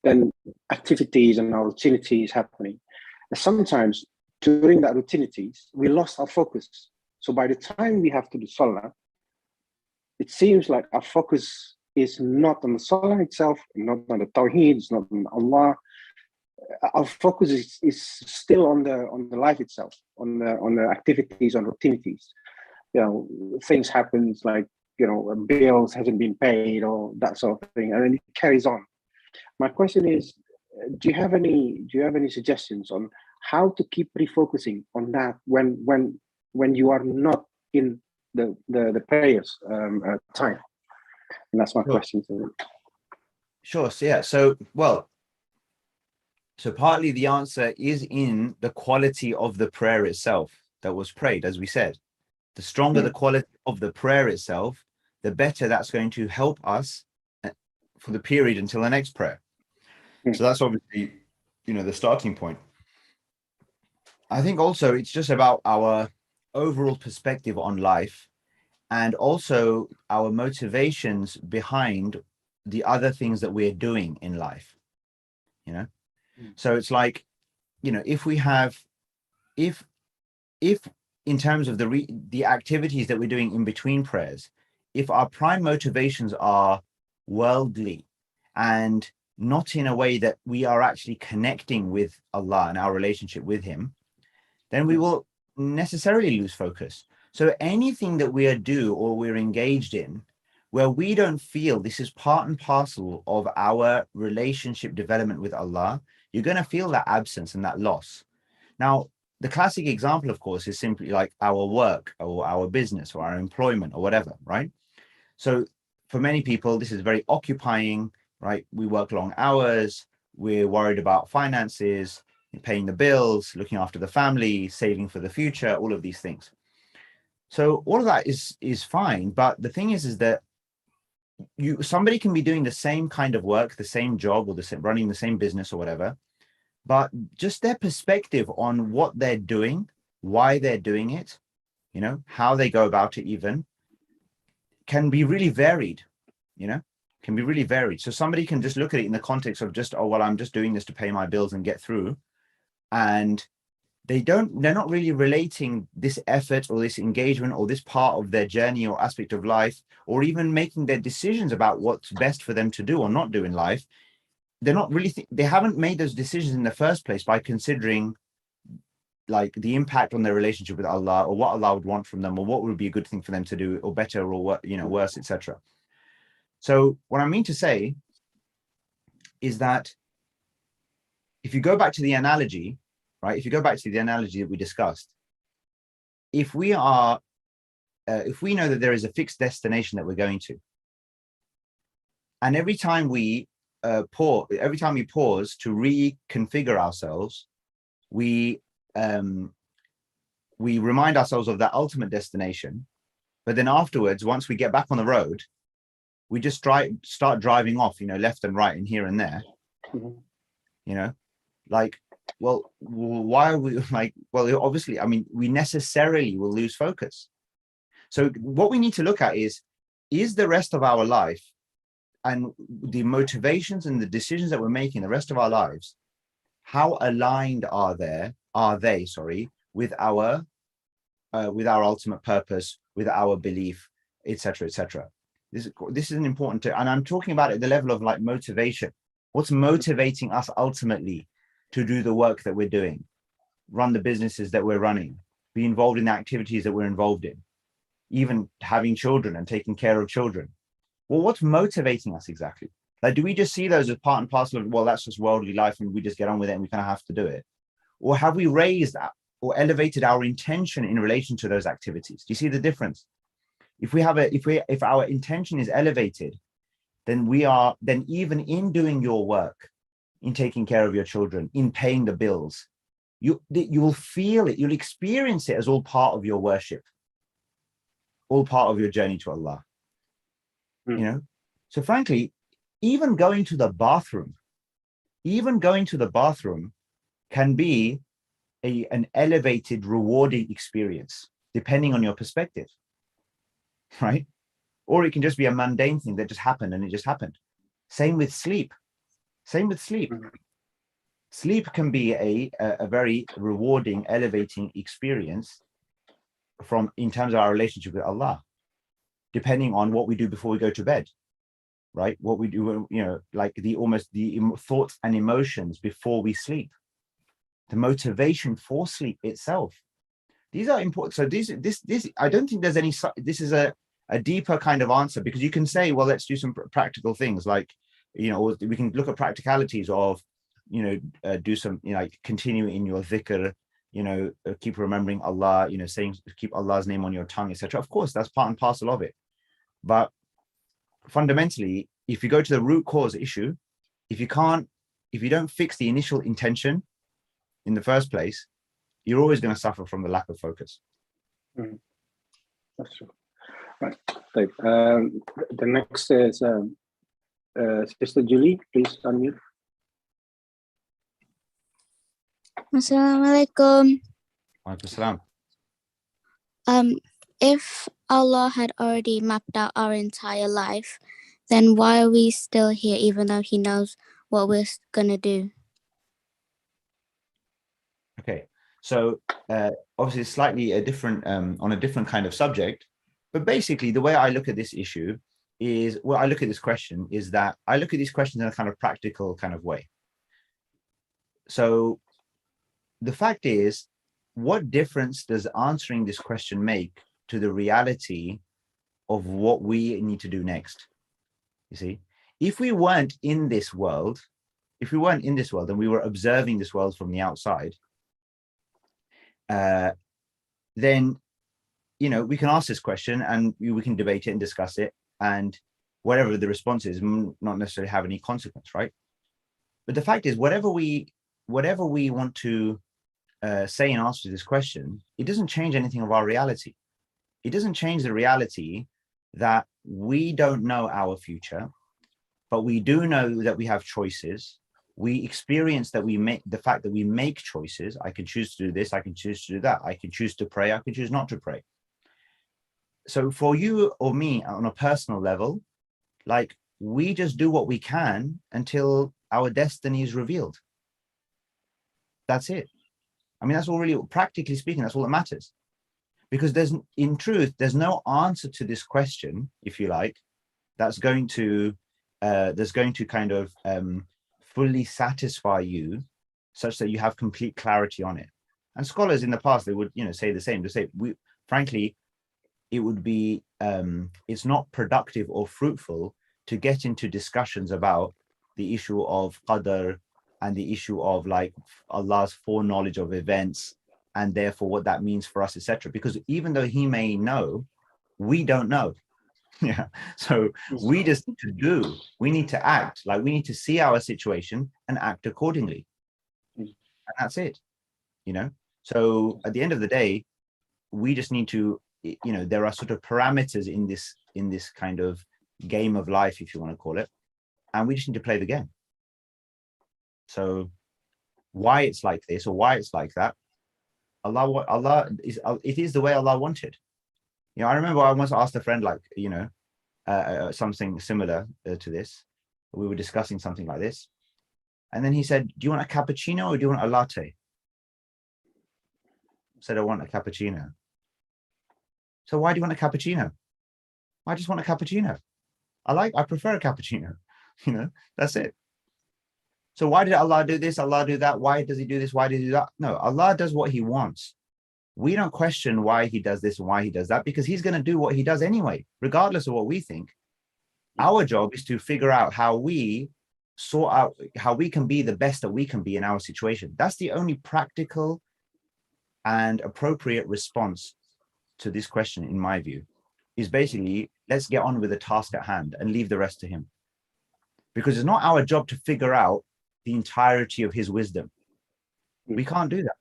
then activities and our routinity is happening. And sometimes during that routinities, we lost our focus. So by the time we have to do Salah, it seems like our focus is not on the Salah itself, not on the Tawheed, it's not on Allah. Our focus is still on the life itself, on the activities, on routinities. Things happen like, bills hasn't been paid or that sort of thing, and then it carries on. My question is, do you have any suggestions on how to keep refocusing on that when you are not in the prayers time? And that's my question to you. Sure. So partly the answer is in the quality of the prayer itself that was prayed, as we said. The stronger the quality of the prayer itself, the better that's going to help us for the period until the next prayer. So that's obviously, the starting point. I think also it's just about our overall perspective on life, and also our motivations behind the other things that we're doing in life. So it's like, if in terms of the activities that we're doing in between prayers, if our prime motivations are worldly and not in a way that we are actually connecting with Allah and our relationship with him, then we will necessarily lose focus. So anything that we do or we're engaged in where we don't feel this is part and parcel of our relationship development with Allah, you're going to feel that absence and that loss. Now, the classic example, of course, is simply like our work or our business or our employment or whatever, right? So for many people, this is very occupying, right? We work long hours, we're worried about finances, paying the bills, looking after the family, saving for the future, all of these things. So all of that is fine. But the thing is that somebody can be doing the same kind of work, the same job, or running the same business or whatever, but just their perspective on what they're doing, why they're doing it, how they go about it even, can be really varied, can be really varied. So somebody can just look at it in the context of just, I'm just doing this to pay my bills and get through. And they're not really relating this effort or this engagement or this part of their journey or aspect of life, or even making their decisions about what's best for them to do or not do in life. They're not really, they haven't made those decisions in the first place by considering like the impact on their relationship with Allah, or what Allah would want from them, or what would be a good thing for them to do, or better, or what, worse, etc. So what I mean to say is that if you go back to the analogy, right? If you go back to the analogy that we discussed, if we know that there is a fixed destination that we're going to, and every time we pause to reconfigure ourselves, we remind ourselves of that ultimate destination. But then afterwards, once we get back on the road, we just start driving off, left and right and here and there. Like, well, why are we like, well, obviously, we necessarily will lose focus. So what we need to look at is the rest of our life and the motivations and the decisions that we're making the rest of our lives, how aligned are they, with our ultimate purpose, with our belief, etc., etc. This is an important, and I'm talking about it at the level of like motivation. What's motivating us ultimately to do the work that we're doing, run the businesses that we're running, be involved in the activities that we're involved in, even having children and taking care of children? Well, what's motivating us exactly? Like, do we just see those as part and parcel of, well, that's just worldly life and we just get on with it and we kind of have to do it? Or have we raised that or elevated our intention in relation to those activities? Do you see the difference? If our intention is elevated, then even in doing your work, in taking care of your children, in paying the bills, you will feel it, you'll experience it as all part of your worship, all part of your journey to Allah. So frankly, even going to the bathroom can be an elevated, rewarding experience, depending on your perspective, right? Or it can just be a mundane thing that just happened and it just happened. Same with sleep. Sleep can be a very rewarding, elevating experience in terms of our relationship with Allah. depending on what we do before we go to bed, right? What we do, like the thoughts and emotions before we sleep, the motivation for sleep itself. These are important. So this I don't think there's any, this is a deeper kind of answer, because you can say, well, let's do some practical things, like, or we can look at practicalities of, do some, like continue in your dhikr, keep remembering Allah, saying, keep Allah's name on your tongue, etc. Of course, that's part and parcel of it. But fundamentally, if you go to the root cause issue, if you don't fix the initial intention in the first place, you're always going to suffer from the lack of focus. Mm. That's true. Right. The next is Sister Julie. Please unmute. Assalamualaikum. Waalaikumsalam. If Allah had already mapped out our entire life, then why are we still here, even though He knows what we're gonna do? Okay, so obviously slightly a different, on a different kind of subject, but basically the way I look at this issue is, I look at this question is that I look at these questions in a kind of practical kind of way. So the fact is, what difference does answering this question make to the reality of what we need to do next? You see, if we weren't in this world, and we were observing this world from the outside, then, we can ask this question and we can debate it and discuss it, and whatever the response is, not necessarily have any consequence, right? But the fact is, whatever we want to say in answer to this question, it doesn't change anything of our reality. It doesn't change the reality that we don't know our future, but we do know that we have choices. We experience that the fact that we make choices. I can choose to do this, I can choose to do that, I can choose to pray, I can choose not to pray. So for you or me on a personal level, like, we just do what we can until our destiny is revealed. That's it. I mean, that's all really, practically speaking, that's all that matters. Because in truth, there's no answer to this question, if you like, that's going to kind of fully satisfy you such that you have complete clarity on it. And scholars in the past, they would, say the same. They say, frankly, it would be, it's not productive or fruitful to get into discussions about the issue of qadr and the issue of like Allah's foreknowledge of events, and therefore what that means for us, etc. Because even though He may know, we don't know. Yeah. So we just need to do, we need to act, like we need to see our situation and act accordingly. And that's it, So at the end of the day, we just need to, there are sort of parameters in this kind of game of life, if you want to call it, and we just need to play the game. So why it's like this or why it's like that, it is the way Allah wanted. I remember I once asked a friend, like, something similar to this. We were discussing something like this. And then he said, do you want a cappuccino or do you want a latte? I said, I want a cappuccino. So why do you want a cappuccino? I just want a cappuccino. I prefer a cappuccino. That's it. So why did Allah do this? Allah do that? Why does He do this? Why does He do that? No, Allah does what He wants. We don't question why He does this and why He does that, because He's going to do what He does anyway, regardless of what we think. Our job is to figure out how we sort out, how we can be the best that we can be in our situation. That's the only practical and appropriate response to this question, in my view, is basically, let's get on with the task at hand and leave the rest to Him. Because it's not our job to figure out the entirety of His wisdom. We can't do that.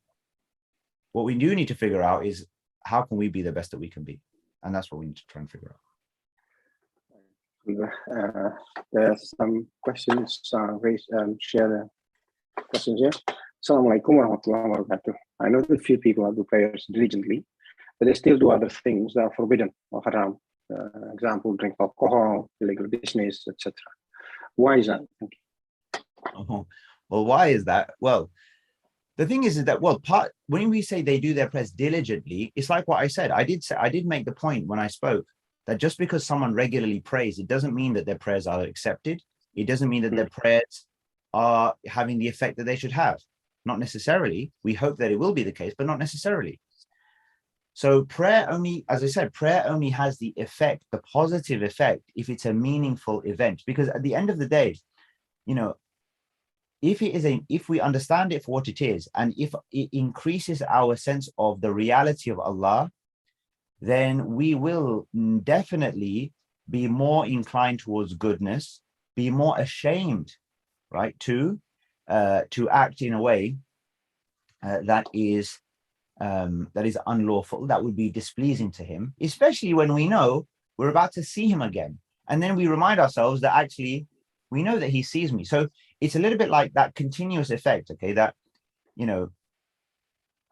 What we do need to figure out is, how can we be the best that we can be? And that's what we need to try and figure out. There are some questions raised, share the questions here. Assalamualaikum warahmatullahi wabarakatuh. I know that few people do prayers diligently, but they still do other things that are forbidden or haram. Example, drink alcohol, illegal business, etc. Why is that? Thank you. Well, why is that? Well, the thing is that, when we say they do their prayers diligently, it's like what I said. I did make the point when I spoke that just because someone regularly prays, it doesn't mean that their prayers are accepted. It doesn't mean that their prayers are having the effect that they should have. Not necessarily. We hope that it will be the case, but not necessarily. So prayer only, as I said, prayer only has the effect, the positive effect, if it's a meaningful event. Because at the end of the day, you know, if we understand it for what it is, and if it increases our sense of the reality of Allah, then we will definitely be more inclined towards goodness, be more ashamed, right, to act in a way that is unlawful, that would be displeasing to him, especially when we know we're about to see him again. And then we remind ourselves that actually we know that he sees me. So it's a little bit like that continuous effect, okay, that, you know,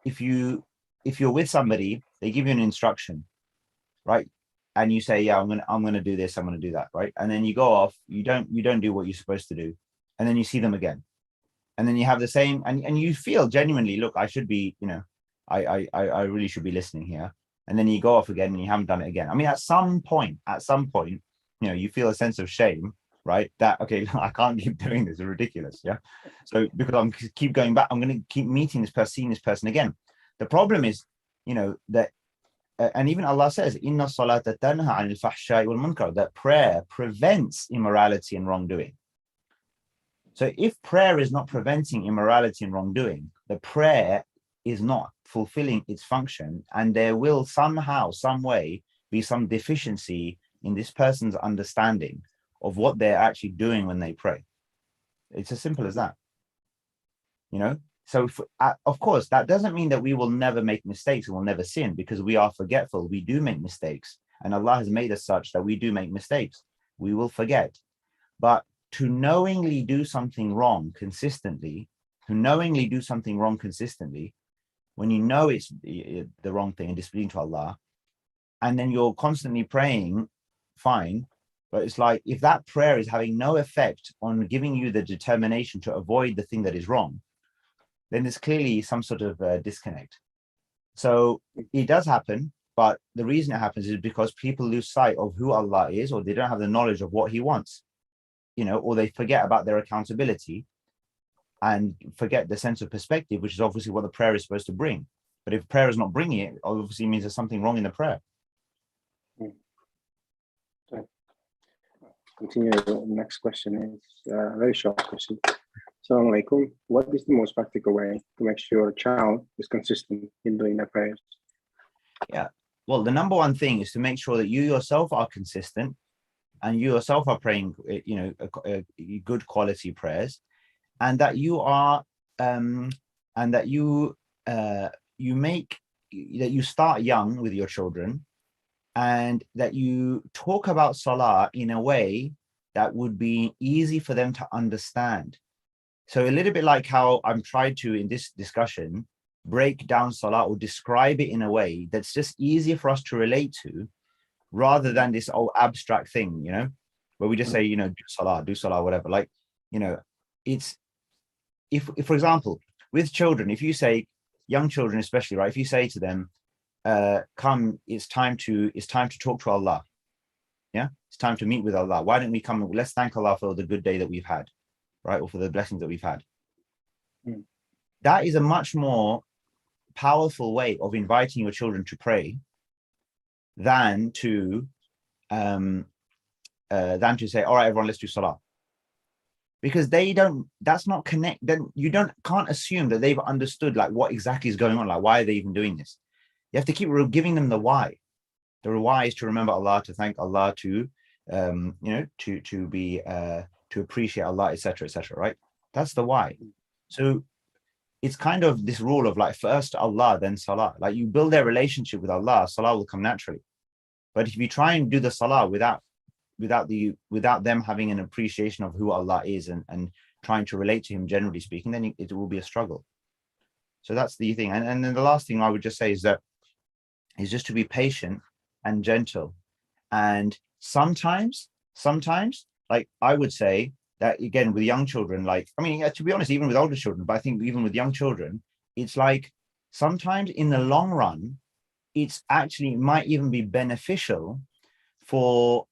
if you're with somebody, they give you an instruction, right? And you say, yeah, I'm gonna do this, I'm gonna do that, right? And then you go off, you don't do what you're supposed to do, and then you see them again. And then you have the same, and you feel genuinely, look, I should be, you know, I really should be listening here. And then you go off again and you haven't done it again. I mean, at some point, you know, you feel a sense of shame, right? That, okay, I can't keep doing this, it's ridiculous. Yeah. So because I'm keep going back, I'm going to keep meeting this person, seeing this person again. The problem is, you know, that, and even Allah says, Inna salata tanha anil fahsha'i wal munkar, that prayer prevents immorality and wrongdoing. So if prayer is not preventing immorality and wrongdoing, the prayer is not fulfilling its function, and there will somehow, some way, be some deficiency in this person's understanding of what they're actually doing when they pray. It's as simple as that, you know? So of course, that doesn't mean that we will never make mistakes and will never sin, because we are forgetful. We do make mistakes, and Allah has made us such that we do make mistakes. We will forget. But to knowingly do something wrong consistently, when you know it's the wrong thing and displeasing to Allah, and then you're constantly praying, fine, but it's like, if that prayer is having no effect on giving you the determination to avoid the thing that is wrong, then there's clearly some sort of disconnect. So it does happen, but the reason it happens is because people lose sight of who Allah is, or they don't have the knowledge of what he wants, you know, or they forget about their accountability and forget the sense of perspective, which is obviously what the prayer is supposed to bring. But if prayer is not bringing it, obviously means there's something wrong in the prayer. Continue. The next question is a very short question. Assalamu alaikum. What is the most practical way to make sure a child is consistent in doing their prayers? Yeah. Well, the number one thing is to make sure that you yourself are consistent and you yourself are praying, you know, good quality prayers, and that you are, and that you start young with your children, and that you talk about Salah in a way that would be easy for them to understand. So a little bit like how I'm trying to, in this discussion, break down Salah or describe it in a way that's just easier for us to relate to, rather than this old abstract thing, you know, where we just say, you know, do Salah, whatever. Like, you know, it's, if for example, with children, if you say, young children especially, right, if you say to them, come, it's time to talk to Allah. Yeah, it's time to meet with Allah. Why don't we come, let's thank Allah for the good day that we've had, right, or for the blessings that we've had. That is a much more powerful way of inviting your children to pray than to say, all right, everyone, let's do Salah. Because they don't, that's not connect, then you can't assume that they've understood like what exactly is going on, like why are they even doing this. You have to keep giving them the why. The why is to remember Allah, to thank Allah, to you know, to be to appreciate Allah, etc., right? That's the why. So it's kind of this rule of like, first Allah, then Salah. Like, you build their relationship with Allah, Salah will come naturally. But if you try and do the Salah without them having an appreciation of who Allah is and trying to relate to him, generally speaking, then it will be a struggle. So that's the thing. And then the last thing I would just say is just to be patient and gentle. And sometimes, like I would say that, again, with young children, like, I mean, to be honest, even with older children, but I think even with young children, it's like sometimes in the long run, it's actually, it might even be beneficial for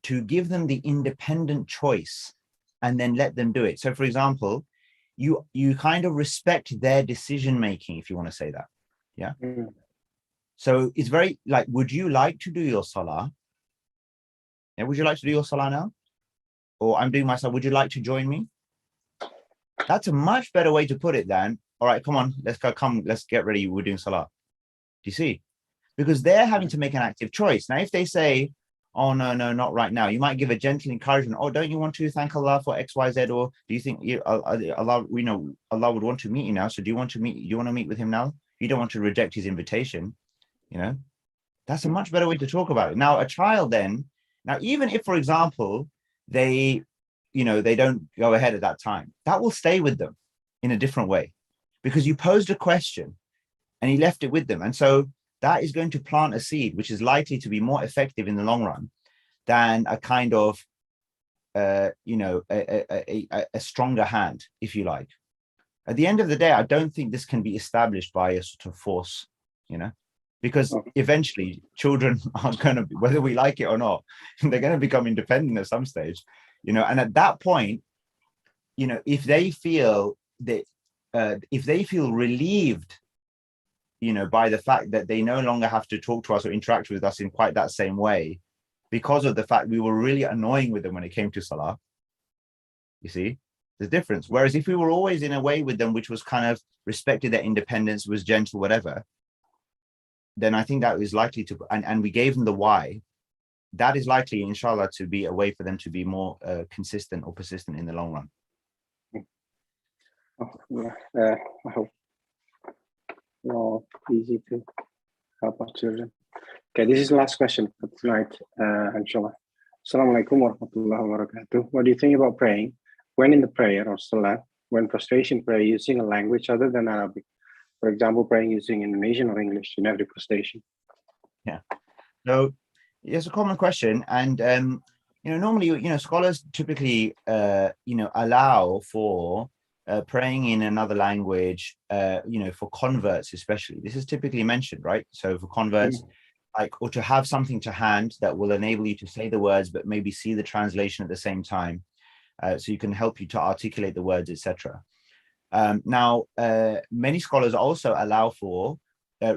to give them the independent choice and then let them do it. So for example, you kind of respect their decision making, if you want to say that. Yeah. So it's very like, would you like to do your salah? Yeah, would you like to do your salah now? Or I'm doing my salah, would you like to join me? That's a much better way to put it than, all right, come on, let's go, come, let's get ready, we're doing salah. Do you see? Because they're having to make an active choice. Now, if they say, oh, no, not right now, you might give a gentle encouragement. Oh, don't you want to thank Allah for X, Y, Z? Or do you think Allah, Allah would want to meet you now? So do you want to meet with him now? You don't want to reject his invitation, That's a much better way to talk about it. Now, a child then, even if, for example, they don't go ahead at that time, that will stay with them in a different way because you posed a question and he left it with them. And so that is going to plant a seed, which is likely to be more effective in the long run than a kind of, a stronger hand, if you like. At the end of the day, I don't think this can be established by a sort of force, because eventually children are going to, whether we like it or not, they're going to become independent at some stage, and at that point, if they feel that, if they feel relieved, by the fact that they no longer have to talk to us or interact with us in quite that same way, because of the fact we were really annoying with them when it came to salah, you see, the difference. Whereas if we were always in a way with them, which was kind of respected their independence, was gentle, whatever, then I think that is likely to, and we gave them the why, that is likely, inshallah, to be a way for them to be more consistent or persistent in the long run. I hope easy to help our children. Okay, this is the last question for tonight, inshallah. Assalamu alaikum wa rahmatullahi wa barakatuh. What do you think about praying when in the prayer or salah, when prostration prayer using a language other than Arabic? For example, praying using Indonesian or English in every prostration. Yeah, so it's a common question, and normally, scholars typically, allow for praying in another language, for converts especially. This is typically mentioned, right? So for converts, or to have something to hand that will enable you to say the words, but maybe see the translation at the same time, so you can help you to articulate the words, etc. Now, many scholars also allow for,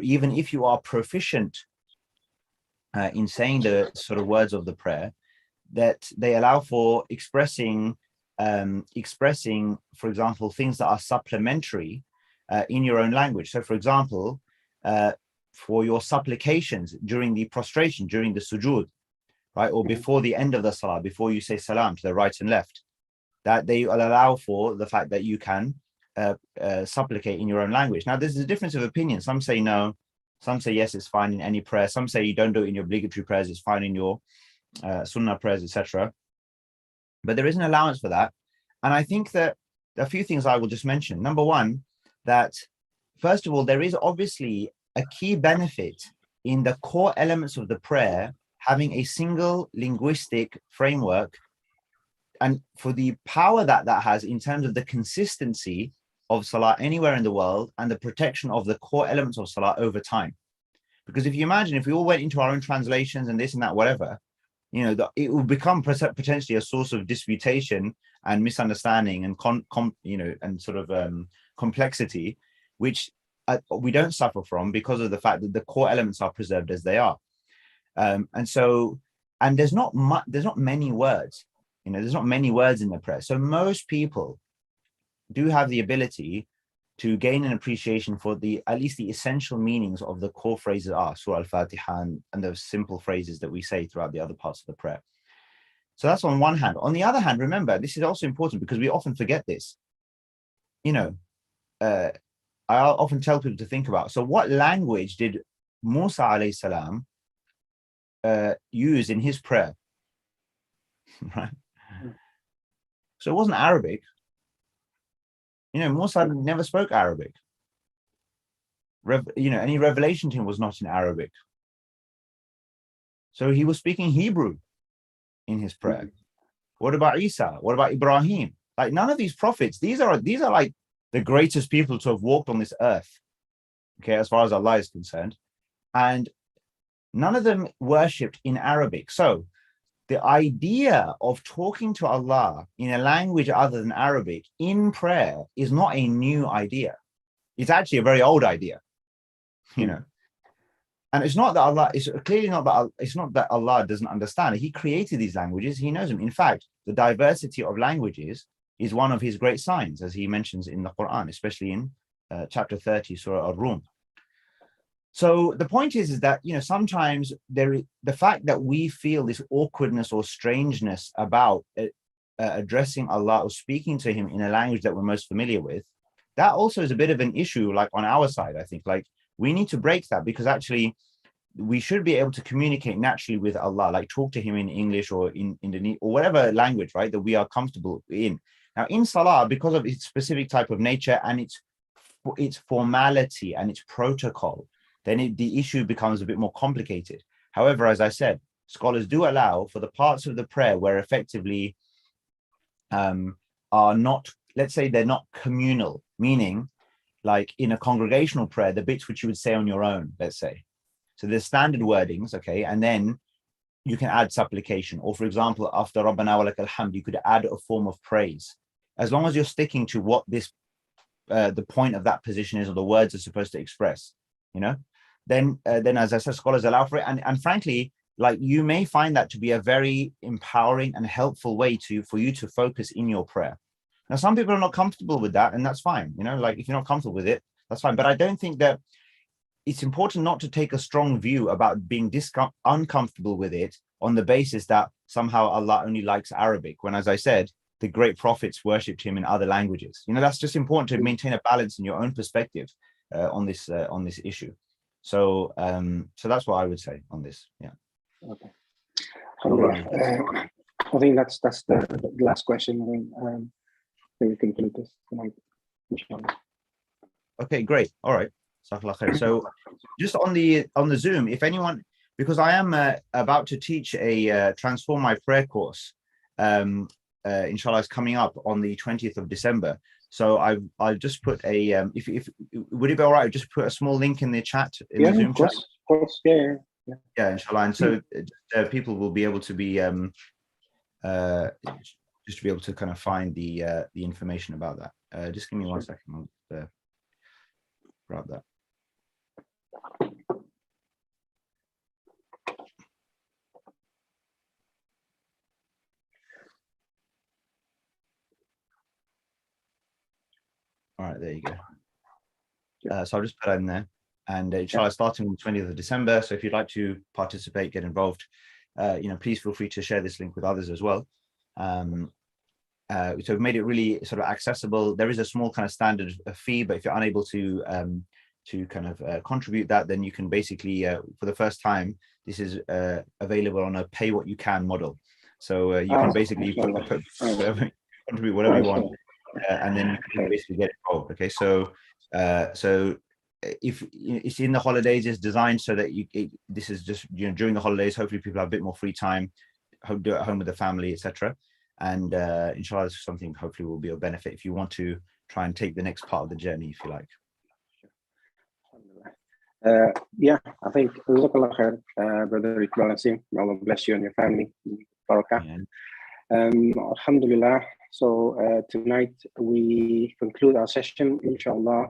even if you are proficient in saying the sort of words of the prayer, that they allow for expressing, for example, things that are supplementary in your own language. So, for example, for your supplications during the prostration, during the sujood, right, or before the end of the salah, before you say salam to the right and left, that they will allow for the fact that you can supplicate in your own language. Now, there's a difference of opinion. Some say no, some say yes, it's fine in any prayer. Some say you don't do it in your obligatory prayers, it's fine in your sunnah prayers, etc. But there is an allowance for that. And I think that a few things I will just mention. Number one, that first of all, there is obviously a key benefit in the core elements of the prayer having a single linguistic framework, and for the power that that has in terms of the consistency of salah anywhere in the world and the protection of the core elements of salah over time. Because if you imagine, if we all went into our own translations and this and that, whatever, it will become potentially a source of disputation and misunderstanding and complexity, which we don't suffer from because of the fact that the core elements are preserved as they are. And there's not many words, there's not many words in the prayer. So most people do have the ability to gain an appreciation for at least the essential meanings of the core phrases are Surah Al-Fatiha and the simple phrases that we say throughout the other parts of the prayer. So that's on one hand. On the other hand, remember, this is also important because we often forget this. I often tell people to think about, so what language did Musa alayhi salam use in his prayer? Right? So it wasn't Arabic. Musa never spoke Arabic. Any revelation to him was not in Arabic. So he was speaking Hebrew in his prayer. What about Isa? What about Ibrahim? Like, none of these prophets, these are like the greatest people to have walked on this earth, okay, as far as Allah is concerned. And none of them worshipped in Arabic. So the idea of talking to Allah in a language other than Arabic in prayer is not a new idea. It's actually a very old idea, you know. And it's not that Allah, it's clearly not that, it's not that Allah doesn't understand. He created these languages, he knows them. In fact, the diversity of languages is one of his great signs, as he mentions in the Quran, especially in chapter 30, Surah Ar-Rum. So the point is that, you know, sometimes the fact that we feel this awkwardness or strangeness about addressing Allah or speaking to him in a language that we're most familiar with, that also is a bit of an issue, like on our side, I think. Like, we need to break that, because actually we should be able to communicate naturally with Allah, like talk to him in English or in Indonesian or whatever language, right, that we are comfortable in. Now in Salah, because of its specific type of nature and its formality and its protocol, then the issue becomes a bit more complicated. However, as I said, scholars do allow for the parts of the prayer where effectively are not, let's say they're not communal, meaning like in a congregational prayer, the bits which you would say on your own, let's say. So there's standard wordings, okay, and then you can add supplication. Or for example, after Rabbana wa lakal hamd, you could add a form of praise. As long as you're sticking to what this, the point of that position is, or the words are supposed to express, you know, then as I said, scholars allow for it. And frankly, like, you may find that to be a very empowering and helpful way for you to focus in your prayer. Now, some people are not comfortable with that, and that's fine. You know, like, if you're not comfortable with it, that's fine. But I don't think that it's important not to take a strong view about being uncomfortable with it on the basis that somehow Allah only likes Arabic, when, as I said, the great prophets worshipped him in other languages. You know, that's just important to maintain a balance in your own perspective on this issue. So so that's what I would say on this. Yeah. Okay. I think that's the last question. We conclude this tonight, inshallah. Okay, great. All right. So just on the Zoom, if anyone, because I am about to teach a Transform My Prayer course, inshallah, is coming up on the 20th of December. So I'll just put a if would it be all right? Just put a small link in the chat in the Zoom chat. Of course, yeah, inshallah. And so people will be able to be just to be able to kind of find the information about that. Just give me 1 second. I'll grab that. All right, there you go. So I'll just put that in there, and inshallah, starting on the 20th of December. So if you'd like to participate, get involved, you know, please feel free to share this link with others as well. So we've made it really sort of accessible. There is a small kind of standard fee, but if you're unable to kind of contribute that, then you can basically, for the first time, this is available on a pay what you can model. So you can basically contribute whatever you want, and then you can basically get involved. Okay, so if it's in the holidays, it's designed so that this is just, you know, during the holidays, hopefully people have a bit more free time, do it at home with the family, etc. And inshallah, this is something hopefully will be of benefit if you want to try and take the next part of the journey, if you like. Yeah, I think Jazakallah khair, Brother Iqbal Nasim. Allah bless you and your family. Barakah. Alhamdulillah. So tonight we conclude our session, inshallah.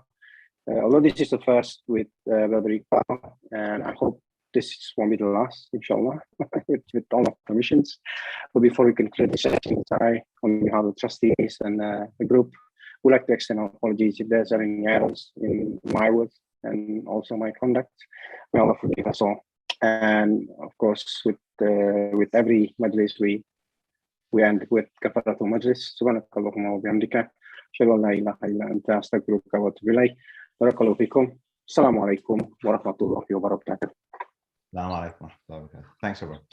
Although this is the first with Brother Iqbal, and I hope this won't be the last, inshallah, with all of permissions. But before we conclude the session, I, on behalf of the trustees and the group, would like to extend our apologies if there's any errors in my words and also my conduct. May Allah forgive us all. And of course, with every majlis, we end with kafaratul majlis. Subhanakallahumma wa bihamdika, ashhadu an la ilaha illa anta, astaghfiruka wa atubu ilayk. Barakallahu fikum. Assalamu alaikum wa rahmatullahi wa barakatuh. Assalamu alaikum. Thanks, everyone.